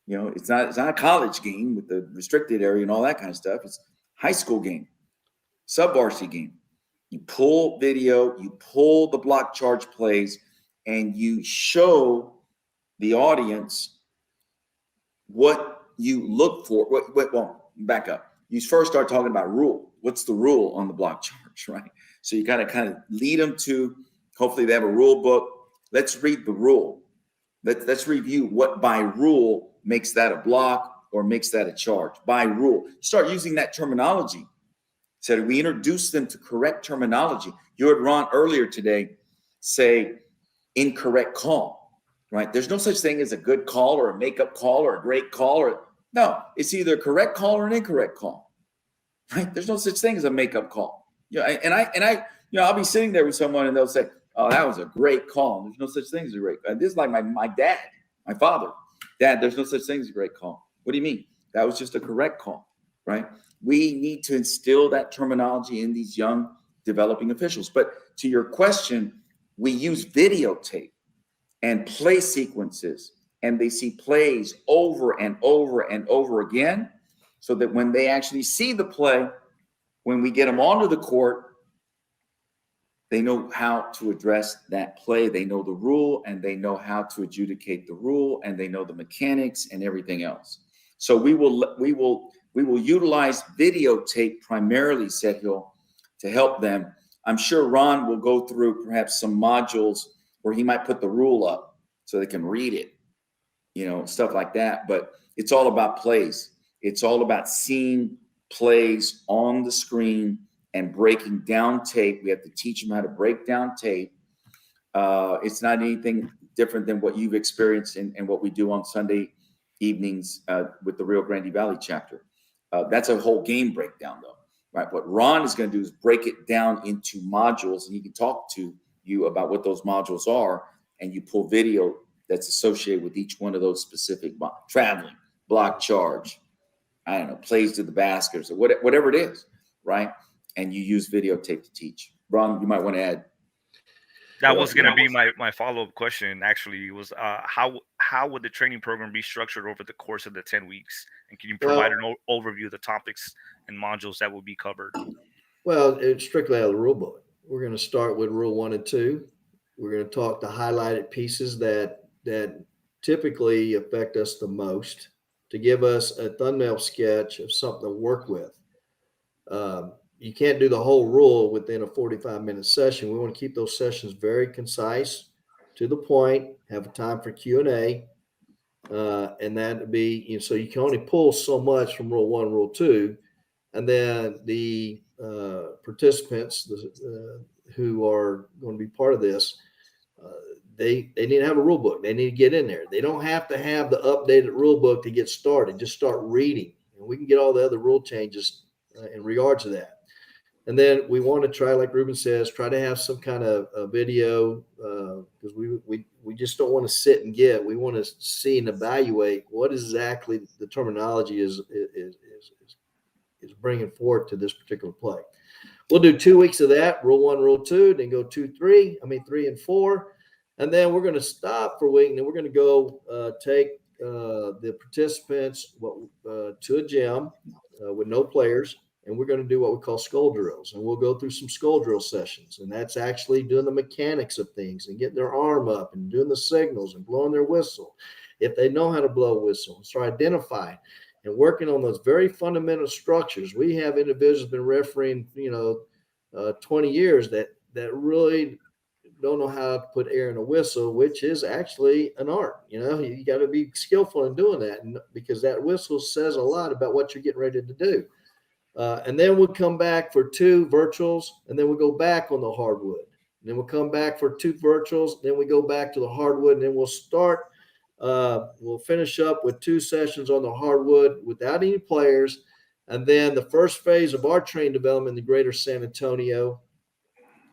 It's not a college game with the restricted area and all that kind of stuff. It's high school game, sub-varsity game. You pull video, you pull the block charge plays, and you show the audience what you look for. Well, back up. You first start talking about rule. What's the rule on the block charge, right? So you kind of lead them to, hopefully they have a rule book. Let's read the rule. Let's review what by rule makes that a block or makes that a charge. By rule. Start using that terminology. So we introduce them to correct terminology. You heard Ron earlier today say incorrect call, right? There's no such thing as a good call or a makeup call or a great call. No, it's either a correct call or an incorrect call, right? There's no such thing as a makeup call. I'll be sitting there with someone and they'll say, "Oh, that was a great call." There's no such thing as a great call. This is like my dad. My father, Dad, there's no such thing as a great call. What do you mean? That was just a correct call, right? We need to instill that terminology in these young developing officials. But to your question, we use videotape and play sequences, and they see plays over and over and over again, so that when they actually see the play, when we get them onto the court, they know how to address that play. They know the rule, and they know how to adjudicate the rule, and they know the mechanics and everything else. So we will utilize videotape primarily, Sergio, to help them. I'm sure Ron will go through perhaps some modules where he might put the rule up so they can read it, stuff like that. But it's all about plays. It's all about seeing plays on the screen and breaking down tape. We have to teach them how to break down tape. It's not anything different than what you've experienced and what we do on Sunday evenings with the Rio Grande Valley chapter. That's a whole game breakdown, though, right? What Ron is going to do is break it down into modules, and he can talk to you about what those modules are, and you pull video that's associated with each one of those specific traveling, block charge, I don't know, plays to the baskets, or whatever it is, right? And you use videotape to teach. Ron, you might want to add. That was going to be my follow-up question, actually, was how would the training program be structured over the course of the 10 weeks? And can you provide an overview of the topics and modules that will be covered? Well, it's strictly out of the rule book. We're going to start with Rule 1 and 2. We're going to talk the highlighted pieces that typically affect us the most, to give us a thumbnail sketch of something to work with. You can't do the whole rule within a 45-minute session. We want to keep those sessions very concise, to the point, have a time for Q&A, and that would be, so you can only pull so much from Rule 1, Rule 2, and then the participants who are going to be part of this, they need to have a rule book. They need to get in there. They don't have to have the updated rule book to get started. Just start reading, and we can get all the other rule changes in regards to that. And then we want to try, like Ruben says, try to have some kind of a video, because we just don't want to sit and get. We want to see and evaluate what exactly the terminology is bringing forth to this particular play. We'll do 2 weeks of that, Rule 1, Rule 2, then go 3 and 4. And then we're going to stop for a week, and then we're going to go take the participants to a gym with no players, and we're going to do what we call skull drills. And we'll go through some skull drill sessions, and that's actually doing the mechanics of things and getting their arm up and doing the signals and blowing their whistle, if they know how to blow a whistle. So identifying and working on those very fundamental structures. We have individuals been refereeing, 20 years that really don't know how to put air in a whistle, which is actually an art. You got to be skillful in doing that, because that whistle says a lot about what you're getting ready to do. And then we'll come back for 2 virtuals, and then we'll go back on the hardwood. And then we'll come back for 2 virtuals, then we go back to the hardwood, and then we'll finish up with 2 sessions on the hardwood without any players. And then the first phase of our training development in the Greater San Antonio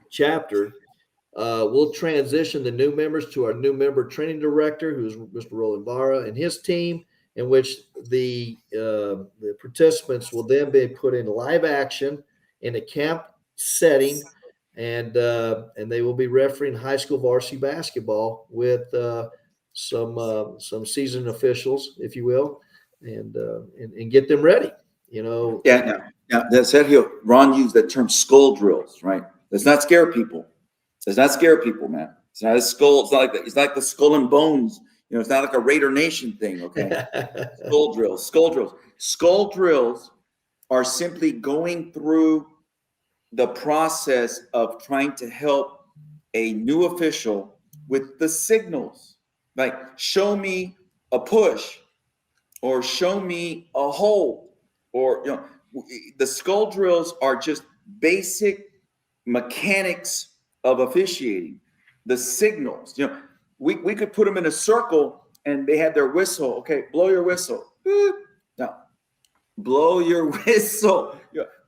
chapter, we'll transition the new members to our new member training director, who's Mr. Roland Barra, and his team, in which the participants will then be put in live action in a camp setting, and they will be refereeing high school varsity basketball with some seasoned officials, if you will, and get them ready. Yeah. Now, Sergio, Ron used that term skull drills, right? Let's not scare people. Let's not scare people, man. It's not a skull. It's not like it's like the skull and bones. It's not like a Raider Nation thing, okay? Skull drills. Skull drills are simply going through the process of trying to help a new official with the signals. Like, show me a push, or show me a hold, or the skull drills are just basic mechanics of officiating. The signals, we could put them in a circle and they had their whistle. Okay, blow your whistle. Now, blow your whistle.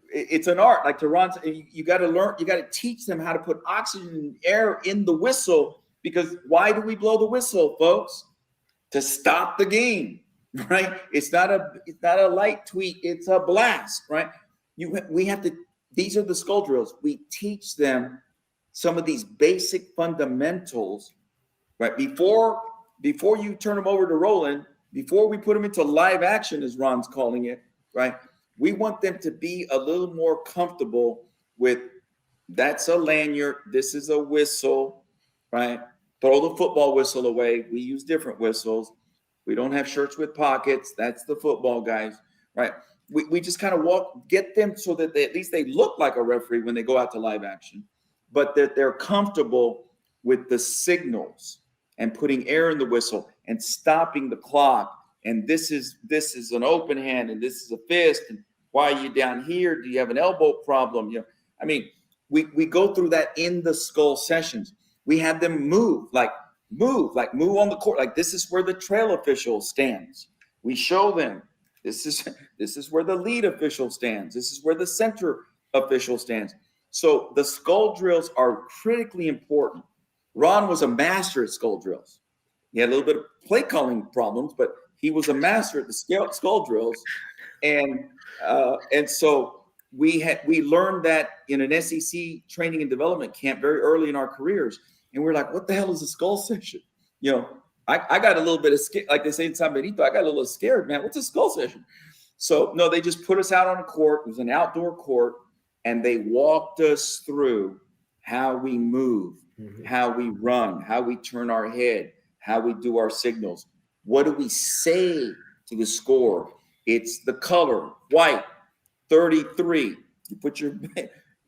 It's an art. Like to Ron, you got to learn. You got to teach them how to put oxygen and air in the whistle. Because why do we blow the whistle, folks? to stop the game, right? It's not a light tweak, it's a blast, right? We have to, these are the skull drills. We teach them some of these basic fundamentals, right? Before you turn them over to Roland, before we put them into live action, as Ron's calling it, right? We want them to be a little more comfortable with, that's a lanyard, this is a whistle, right? Throw the football whistle away. We use different whistles. We don't have shirts with pockets. That's the football guys, right? We just kind of get them so that at least they look like a referee when they go out to live action, but that they're comfortable with the signals and putting air in the whistle and stopping the clock. And this is an open hand, and this is a fist. And why are you down here? Do you have an elbow problem? You know, I mean, we go through that in the skull sessions. We have them move on the court. Like, this is where the trail official stands. We show them this is where the lead official stands. This is where the center official stands. So the skull drills are critically important. Ron was a master at skull drills. He had a little bit of play calling problems, but he was a master at the skull drills. And so we learned that in an SEC training and development camp very early in our careers. And we're like, what the hell is a skull session? You know, I got a little bit of scared, like they say in San Benito, I got a little scared, man. What's a skull session? So no, they just put us out on a court. It was an outdoor court, and they walked us through how we move, how we run, how we turn our head, how we do our signals. What do we say to the score? It's the color, white, 33. You put your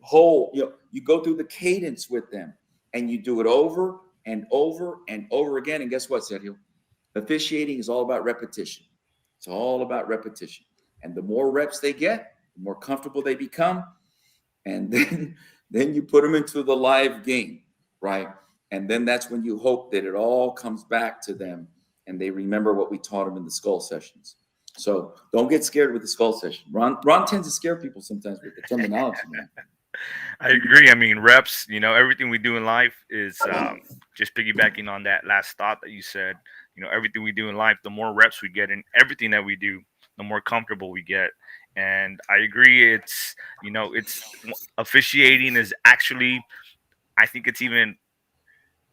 whole, you go through the cadence with them, and you do it over and over and over again. And guess what, Sergio? Officiating is all about repetition. It's all about repetition. And the more reps they get, the more comfortable they become. And then you put them into the live game, right? And then that's when you hope that it all comes back to them and they remember what we taught them in the skull sessions. So don't get scared with the skull session. Ron tends to scare people sometimes with the terminology, man. I agree. I mean, reps, everything we do in life is just piggybacking on that last thought that you said. Everything we do in life, the more reps we get in everything that we do, the more comfortable we get. And I agree. It's officiating is actually, I think it's even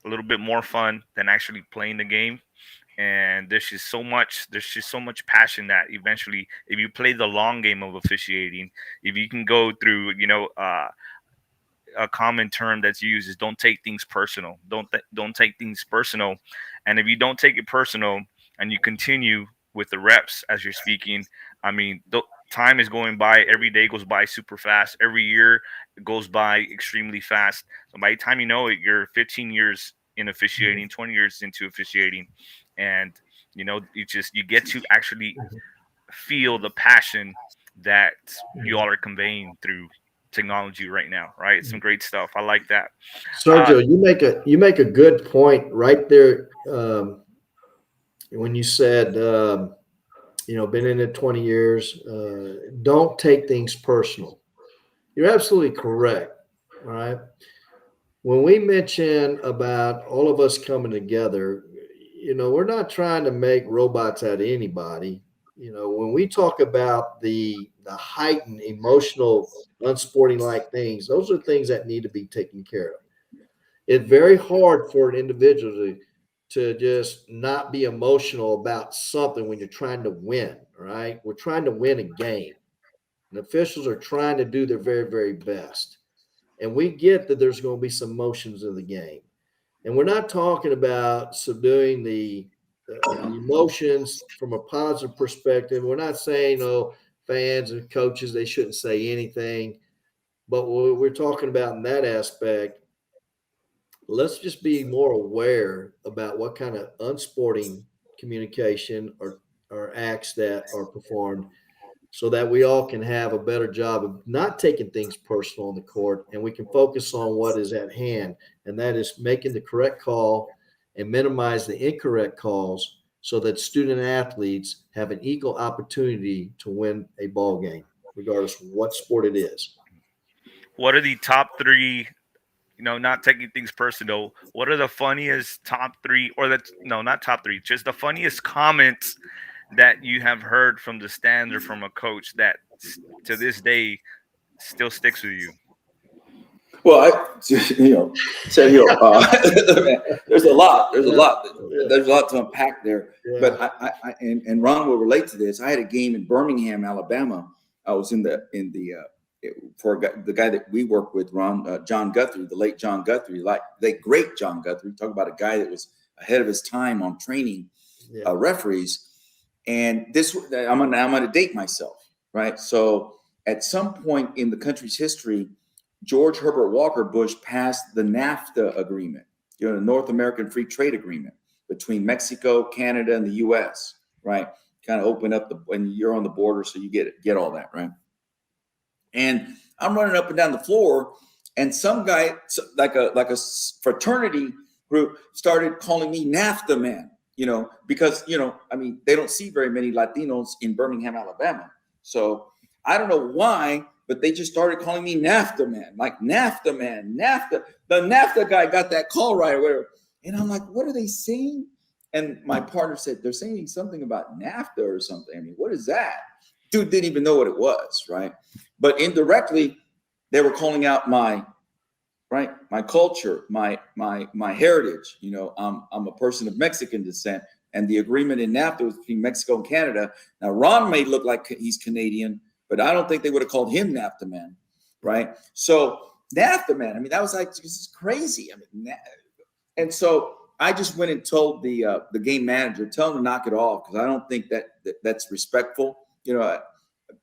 a little bit more fun than actually playing the game. And there's just so much passion that eventually, if you play the long game of officiating, if you can go through, a common term that's used is don't take things personal. Don't take things personal. And if you don't take it personal and you continue with the reps as you're speaking, I mean, time is going by. Every day goes by super fast. Every year goes by extremely fast. So by the time you know it, you're 15 years in officiating, 20 years into officiating. And, you get to actually feel the passion that you all are conveying through technology right now, right? It's some great stuff. I like that. Sergio, you make a good point right there. When you said, been in it 20 years, don't take things personal. You're absolutely correct. All right. When we mention about all of us coming together, we're not trying to make robots out of anybody. When we talk about the heightened emotional, unsporting like things, those are things that need to be taken care of. It's very hard for an individual to just not be emotional about something when you're trying to win, right? We're trying to win a game. And officials are trying to do their very, very best. And we get that there's going to be some emotions in the game. And we're not talking about subduing the emotions from a positive perspective. We're not saying, fans and coaches, they shouldn't say anything. But what we're talking about in that aspect, let's just be more aware about what kind of unsporting communication or acts that are performed so that we all can have a better job of not taking things personal on the court, and we can focus on what is at hand, and that is making the correct call and minimize the incorrect calls so that student athletes have an equal opportunity to win a ball game, regardless of what sport it is. What are the top 3 not taking things personal, what are the funniest top three, or not top three, just the funniest comments that you have heard from the stands or from a coach that to this day still sticks with you? Well, Sergio, there's a lot. There's a lot to unpack there. Yeah. But and Ron will relate to this. I had a game in Birmingham, Alabama. I was for the guy that we work with, Ron, John Guthrie, the late John Guthrie, the great John Guthrie. Talk about a guy that was ahead of his time on training referees. And I'm gonna date myself, right? So at some point in the country's history, George Herbert Walker Bush passed the NAFTA agreement, the North American Free Trade Agreement between Mexico, Canada, and the U.S., right? Kind of open up when you're on the border, so you get all that, right? And I'm running up and down the floor, and some guy, like a fraternity group, started calling me NAFTA man, because they don't see very many Latinos in Birmingham, Alabama. So I don't know why, but they just started calling me NAFTA man, like NAFTA man, NAFTA. The NAFTA guy got that call right away. And I'm like, what are they saying? And my partner said, they're saying something about NAFTA or something. I mean, what is that? Dude didn't even know what it was, right? But indirectly, they were calling out my culture, my heritage. I'm a person of Mexican descent, and the agreement in NAFTA was between Mexico and Canada. Now, Ron may look like he's Canadian, but I don't think they would have called him NAFTA man, right? So NAFTA man, I mean, that was like, this is crazy. I mean, and so I just went and told the game manager, tell him to knock it off, because I don't think that's respectful.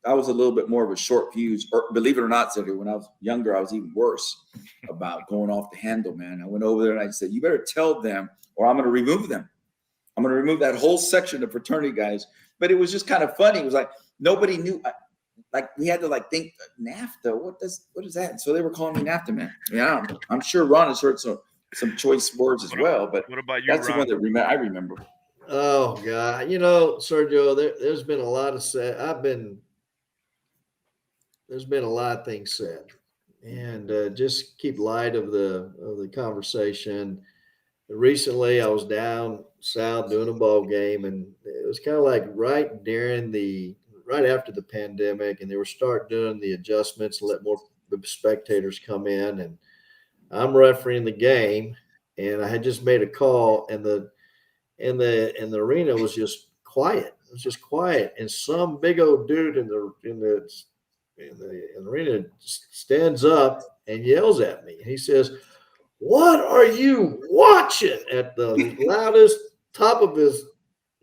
I was a little bit more of a short fuse. Believe it or not, Sergio, when I was younger, I was even worse about going off the handle, man. I went over there and I said, you better tell them or I'm going to remove them. I'm going to remove that whole section of fraternity guys. But it was just kind of funny. It was like nobody knew. Like we had to think NAFTA. What is that? And so they were calling me NAFTA man. Yeah, I'm sure Ron has heard some choice words as well. But what about you, that's Ron? the one that I remember. Oh God, Sergio, there's been a lot of there's been a lot of things said, and just keep light of the conversation. Recently, I was down south doing a ball game, and it was kind of like right after the pandemic, and they were start doing the adjustments to let more spectators come in, and I'm refereeing the game, and I had just made a call, and the arena was just quiet. It was just quiet, and some big old dude in the arena stands up and yells at me. He says, "What are you watching?" at the loudest top of his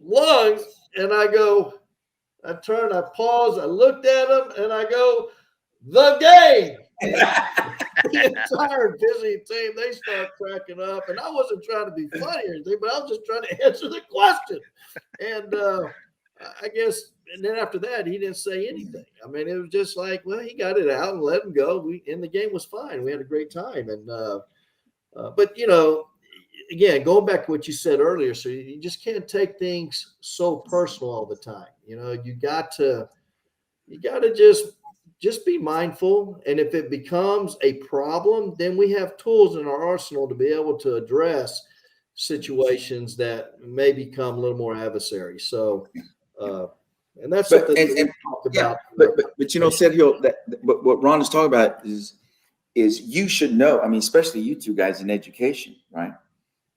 lungs. And I turned, I paused, I looked at him, and I go, "The game." The entire busy team, they start cracking up. And I wasn't trying to be funny or anything, but I was just trying to answer the question. And I guess, and then after that, he didn't say anything. I mean, it was just like, well, he got it out and let him go. And the game was fine. We had a great time. And but again, going back to what you said earlier, so you just can't take things so personal all the time. You got to just be mindful. And if it becomes a problem, then we have tools in our arsenal to be able to address situations that may become a little more adversary. So, and that's something we talk about. But Sergio, what Ron is talking about is you should know. I mean, especially you two guys in education, right?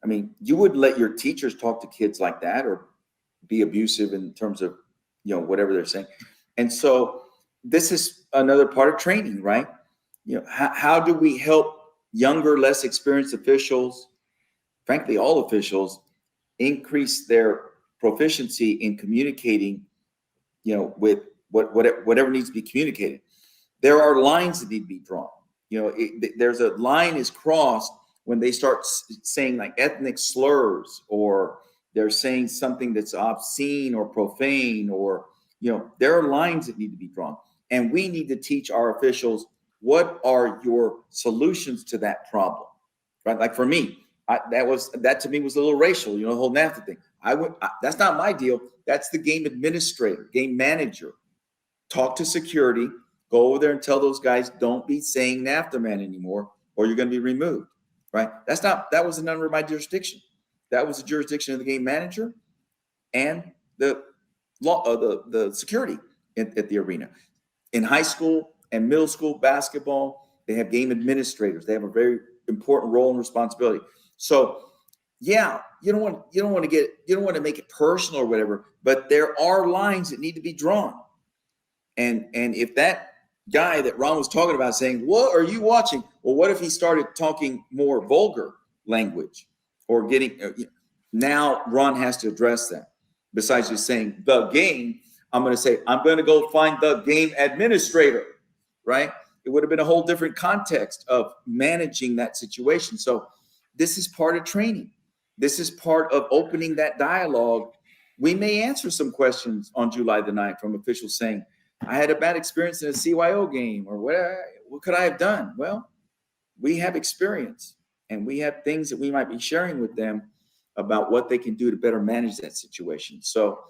I mean, you would let your teachers talk to kids like that or be abusive in terms of, whatever they're saying. And so this is another part of training, right? How do we help younger, less experienced officials, frankly, all officials, increase their proficiency in communicating, with whatever needs to be communicated? There are lines that need to be drawn. There's a line is crossed when they start saying like ethnic slurs, or they're saying something that's obscene or profane, or, there are lines that need to be drawn. And we need to teach our officials, what are your solutions to that problem, right? Like for me, that to me was a little racial, the whole NAFTA thing. That's not my deal. That's the game administrator, game manager. Talk to security, go over there and tell those guys, don't be saying NAFTA man anymore, or you're going to be removed, right? That wasn't under my jurisdiction. That was the jurisdiction of the game manager and the the security at the arena. In high school and middle school basketball, they have game administrators. They have a very important role and responsibility. So, yeah, you don't want to make it personal or whatever, but there are lines that need to be drawn. And if that guy that Ron was talking about saying, "What are you watching?" Well, what if he started talking more vulgar language or getting now Ron has to address that. Besides just saying the game, I'm going to say, I'm going to go find the game administrator, right? It would have been a whole different context of managing that situation. So this is part of training. This is part of opening that dialogue. We may answer some questions on July the 9th from officials saying, I had a bad experience in a CYO game, or what could I have done? Well, we have experience and we have things that we might be sharing with them about what they can do to better manage that situation. So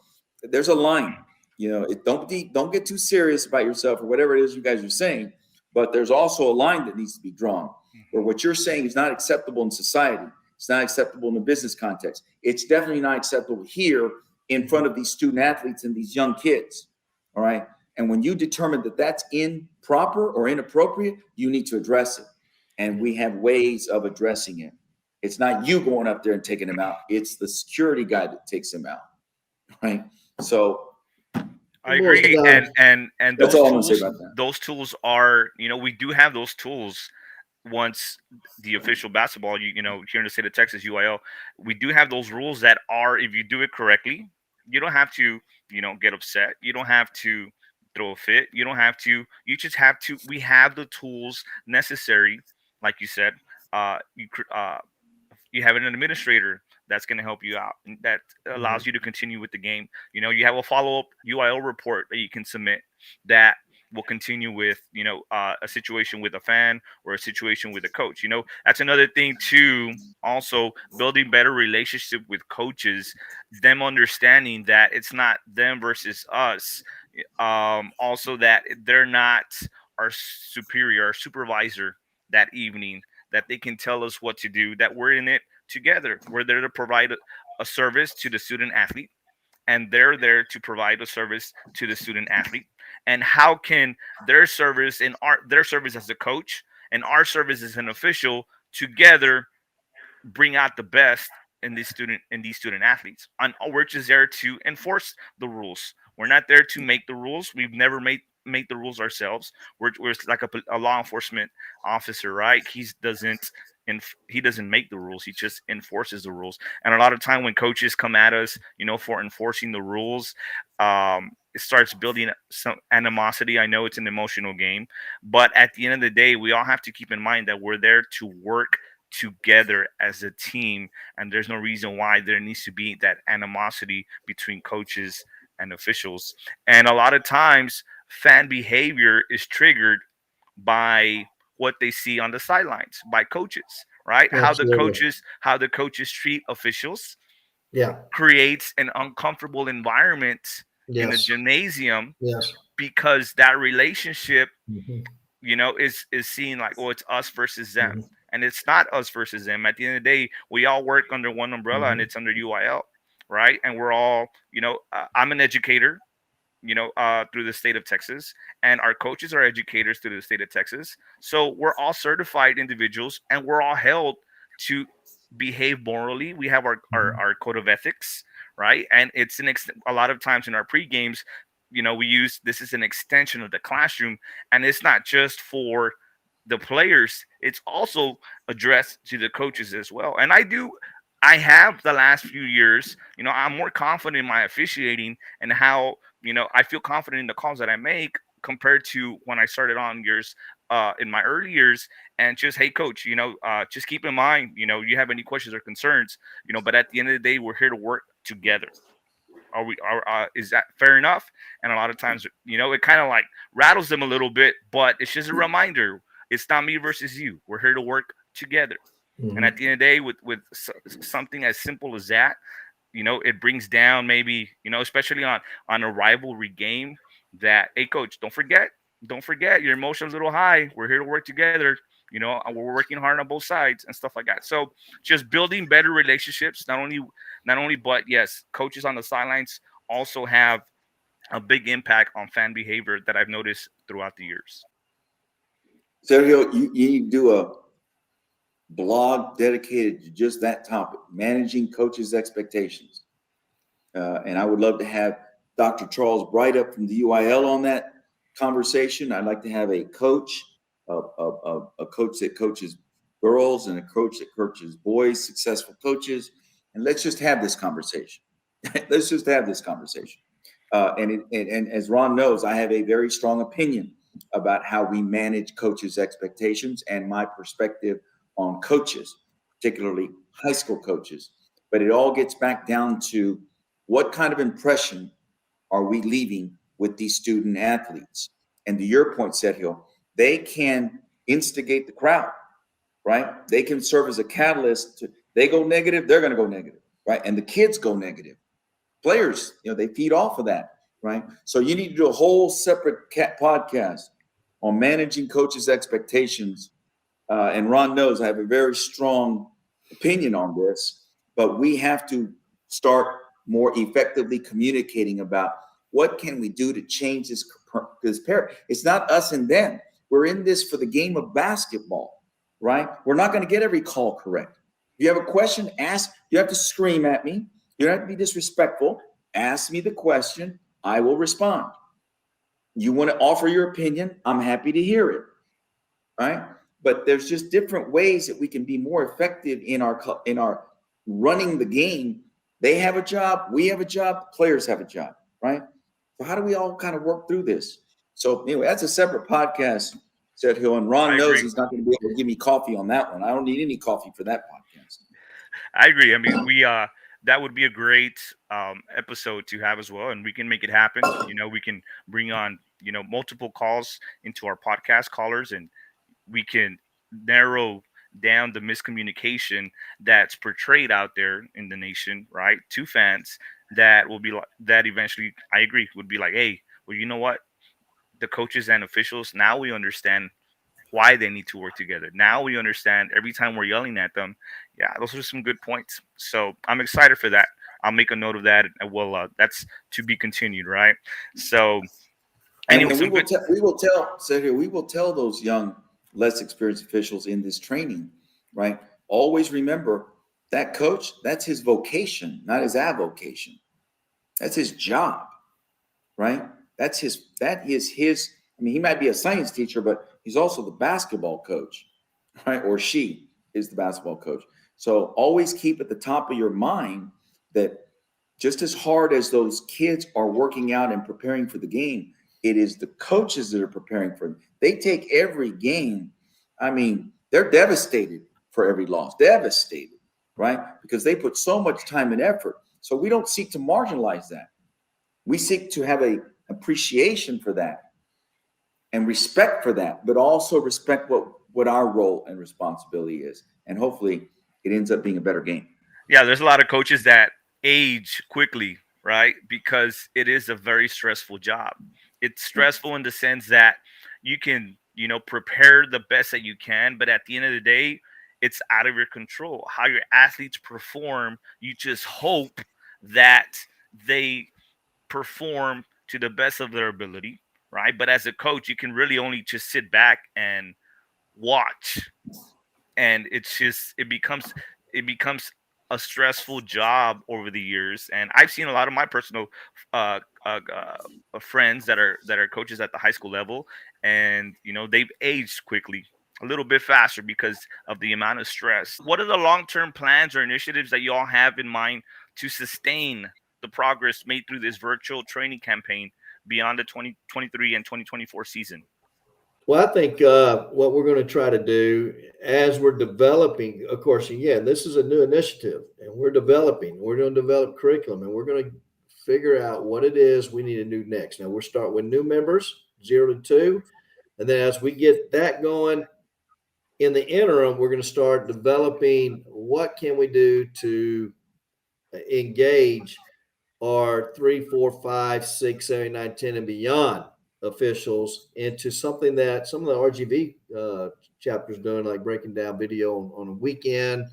there's a line, don't get too serious about yourself or whatever it is you guys are saying, but there's also a line that needs to be drawn where what you're saying is not acceptable in society. It's not acceptable in the business context. It's definitely not acceptable here in front of these student athletes and these young kids. All right. And when you determine that that's improper or inappropriate, you need to address it. And we have ways of addressing it. It's not you going up there and taking them out. It's the security guy that takes them out. Right. So I agree. And that's all I'm going to say about that. Those tools are, we do have those tools. Once the official basketball, here in the state of Texas, UIL, we do have those rules that are, if you do it correctly, you don't have to, get upset. You don't have to throw a fit. You don't have to. You just have to. We have the tools necessary, like you said. You have an administrator that's going to help you out. That allows you to continue with the game. You have a follow-up UIL report that you can submit that will continue with, a situation with a fan or a situation with a coach. That's another thing too. Also, building better relationship with coaches, them understanding that it's not them versus us. Also, that they're not our superior, our supervisor that evening, that they can tell us what to do, that we're in it together. We're there to provide a service to the student athlete, and they're there to provide a service to the student athlete. And how can their service and their service as a coach and our service as an official together bring out the best in these student athletes? And we're just there to enforce the rules. We're not there to make the rules. We've never made the rules ourselves. We're like a law enforcement officer, right? He doesn't make the rules. He just enforces the rules. And a lot of time when coaches come at us, for enforcing the rules, it starts building some animosity. I know it's an emotional game, but at the end of the day, we all have to keep in mind that we're there to work together as a team, and there's no reason why there needs to be that animosity between coaches and officials. And a lot of times, fan behavior is triggered by what they see on the sidelines by coaches, right? Absolutely. How the coaches treat officials, yeah, creates an uncomfortable environment in the yes, gymnasium, yes, because that relationship, Mhm. is seen like, oh, it's us versus them. Mhm. And it's not us versus them. At the end of the day, we all work under one umbrella, and Mhm. it's under UIL, right? And we're all, I'm an educator, through the state of Texas, and our coaches are educators through the state of Texas. So we're all certified individuals, and we're all held to behave morally. We have our code of ethics, right? And it's a lot of times in our pre-games, we use this is an extension of the classroom, and it's not just for the players, it's also addressed to the coaches as well. And I have the last few years, I'm more confident in my officiating and how, I feel confident in the calls that I make compared to when I started on years, in my early years. And just, hey, coach, just keep in mind, you have any questions or concerns, but at the end of the day, we're here to work together. Is that fair enough? And a lot of times, it kind of like rattles them a little bit, but it's just a reminder. It's not me versus you. We're here to work together. And at Mhm. the end of the day, with something as simple as that, it brings down maybe, especially on a rivalry game, that, hey, coach, don't forget your emotions a little high. We're here to work together. we're working hard on both sides and stuff like that. So just building better relationships, not only, but yes, coaches on the sidelines also have a big impact on fan behavior that I've noticed throughout the years. Sergio, you need to do a blog dedicated to just that topic, managing coaches' expectations. And I would love to have Dr. Charles Bright up from the UIL on that conversation. I'd like to have a coach, a coach that coaches girls and a coach that coaches boys, successful coaches. And let's just have this conversation. Let's just have this conversation. And as Ron knows, I have a very strong opinion about how we manage coaches' expectations and my perspective on coaches, particularly high school coaches. But it all gets back down to what kind of impression are we leaving with these student athletes? And to your point, Sergio, they can instigate the crowd, right? They can serve as a catalyst. They go negative, they're going to go negative, right? And the kids go negative. Players, they feed off of that, right? So you need to do a whole separate podcast on managing coaches' expectations. And Ron knows I have a very strong opinion on this, but we have to start more effectively communicating about what can we do to change this pair. It's not us and them. We're in this for the game of basketball, right? We're not going to get every call correct. If you have a question, ask. You have to scream at me. You don't have to be disrespectful. Ask me the question. I will respond. You want to offer your opinion? I'm happy to hear it, right? But there's just different ways that we can be more effective in our running the game. They have a job. We have a job. Players have a job, right? So how do we all kind of work through this? So anyway, that's a separate podcast, Sergio. And Ron knows he's not going to be able to give me coffee on that one. I don't need any coffee for that podcast. I agree. I mean, that would be a great episode to have as well, and we can make it happen. We can bring on multiple calls into our podcast callers, and we can narrow down the miscommunication that's portrayed out there in the nation, right, to fans. That will be like that eventually. I agree. Would be like, hey, well, you know what? The coaches and officials, now we understand why they need to work together. Now we understand every time we're yelling at them. Yeah, those are some good points. So I'm excited for that. I'll make a note of that. And that's to be continued, right? So anyway, and we will tell Sergio, we will tell those young, less experienced officials in this training, right? Always remember that coach, that's his vocation, not his avocation. That's his job, right? That is his. I mean, he might be a science teacher, but he's also the basketball coach, right? Or she is the basketball coach. So always keep at the top of your mind that just as hard as those kids are working out and preparing for the game, it is the coaches that are preparing for them. They take every game. I mean, they're devastated for every loss, devastated, right? Because they put so much time and effort. So we don't seek to marginalize that. We seek to have a appreciation for that and respect for that, but also respect what our role and responsibility is. And hopefully it ends up being a better game. Yeah, there's a lot of coaches that age quickly, right? Because it is a very stressful job. It's stressful in the sense that you can, prepare the best that you can, but at the end of the day, it's out of your control. How your athletes perform, you just hope that they perform to the best of their ability, right? But as a coach, you can really only just sit back and watch. And it becomes a stressful job over the years. And I've seen a lot of my personal friends that are coaches at the high school level, and they've aged quickly, a little bit faster because of the amount of stress. What are the long-term plans or initiatives that you all have in mind to sustain the progress made through this virtual training campaign beyond the 2023 and 2024 season? Well, I think what we're going to try to do as we're developing, of course, again, this is a new initiative and we're going to develop curriculum, and we're going to figure out what it is we need to do next. Now we'll start with new members, 0 to 2. And then as we get that going, in the interim, we're going to start developing what can we do to engage our 3, 4, 5, 6, 7, 9, 10, and beyond officials into something that some of the RGV chapter's doing, like breaking down video on a weekend.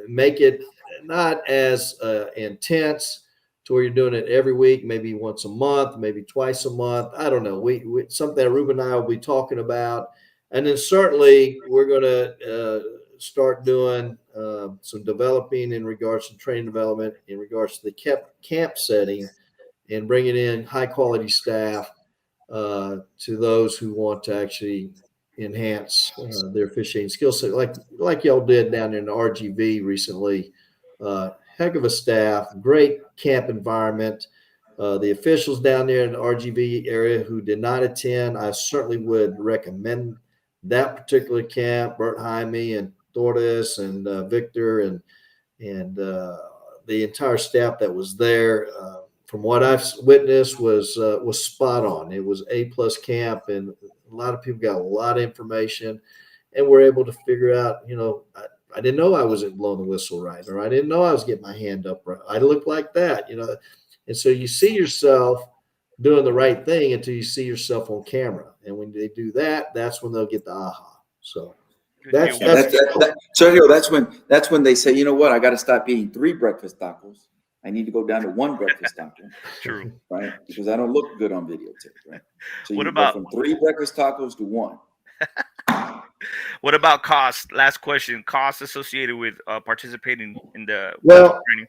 Make it not as intense to where you're doing it every week, maybe once a month, maybe twice a month. I don't know. We something that Ruben and I will be talking about. And then certainly we're going to start doing some developing in regards to training development, in regards to the camp setting, and bringing in high quality staff to those who want to actually enhance their officiating skill set, like y'all did down in the RGV recently. Heck of a staff, great camp environment. The officials down there in the RGV area who did not attend, I certainly would recommend that particular camp. Bert Jaime and Torres and Victor and the entire staff that was there, from what I've witnessed, was spot on. It was A+ camp, and a lot of people got a lot of information, and were able to figure out, I didn't know I wasn't blowing the whistle right, or I didn't know I was getting my hand up right. I looked like that, and so you see yourself doing the right thing until you see yourself on camera, and when they do that, that's when they'll get the aha. So Sergio, that's when they say, you know what, I got to stop eating 3 breakfast tacos. I need to go down to 1 breakfast taco. True. Right? Because I don't look good on videotape, right? So What you about go from 3 breakfast tacos to 1. What about cost? Last question. Cost associated with participating in the training.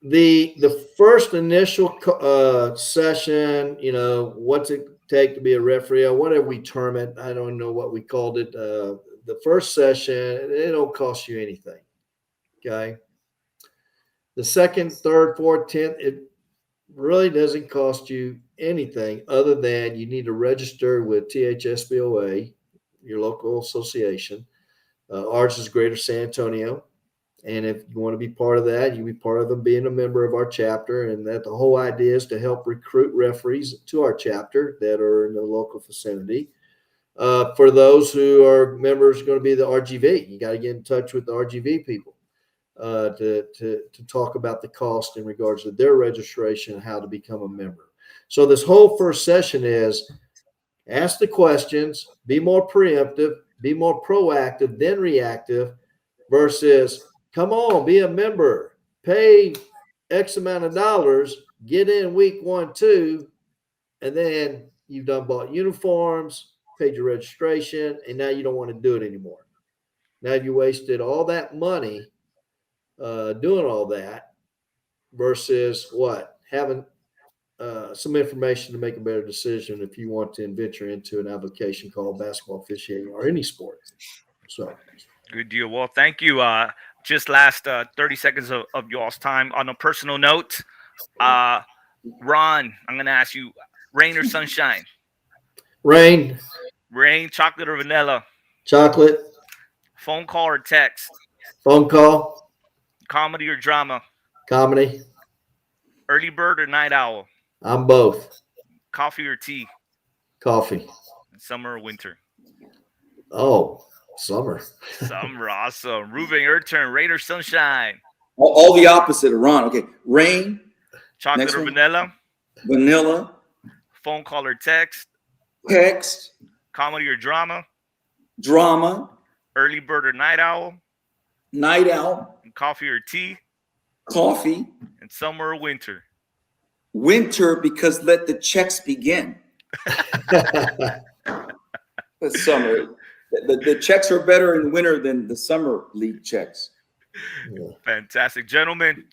The first initial session, what's it take to be a referee, or whatever we term it, I don't know what we called it. The first session, it don't cost you anything. Okay. The second, third, fourth, 10th, it really doesn't cost you anything other than you need to register with THSBOA, your local association. Ours is Greater San Antonio. And if you want to be part of that, you be part of them being a member of our chapter. And that the whole idea is to help recruit referees to our chapter that are in the local vicinity. For those who are members, going to be the RGV, you got to get in touch with the RGV people to talk about the cost in regards to their registration and how to become a member. So this whole first session is ask the questions, be more preemptive, be more proactive than reactive, versus come on, be a member, pay X amount of dollars, get in week 1, 2, and then you've done bought uniforms, paid your registration, and now you don't want to do it anymore. Now you wasted all that money doing all that versus what? Having some information to make a better decision if you want to venture into an application called basketball officiating or any sport. So good deal. Well, thank you. Just last 30 seconds of y'all's time. On a personal note, Ron, I'm going to ask you, rain or sunshine? Rain. Rain, chocolate or vanilla? Chocolate. Phone call or text? Phone call. Comedy or drama? Comedy. Early bird or night owl? I'm both. Coffee or tea? Coffee. Summer or winter? Oh, summer. Summer, awesome. Ruben, your turn. Rain or sunshine? All the opposite of Ron. Okay, rain. Chocolate Next or one. vanilla? Vanilla. Phone call or text? Text. Comedy or drama? Drama. Early bird or night owl? Night owl. Coffee or tea? Coffee. And summer or winter? Winter, because let the checks begin. The summer. The checks are better in winter than the summer league checks. Fantastic. Gentlemen,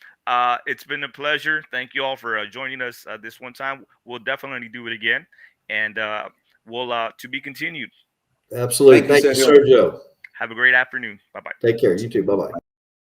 it's been a pleasure. Thank you all for joining us this one time. We'll definitely do it again. And we'll to be continued. Absolutely. Thank you, Sergio. Have a great afternoon. Bye-bye. Take care. You too. Bye-bye.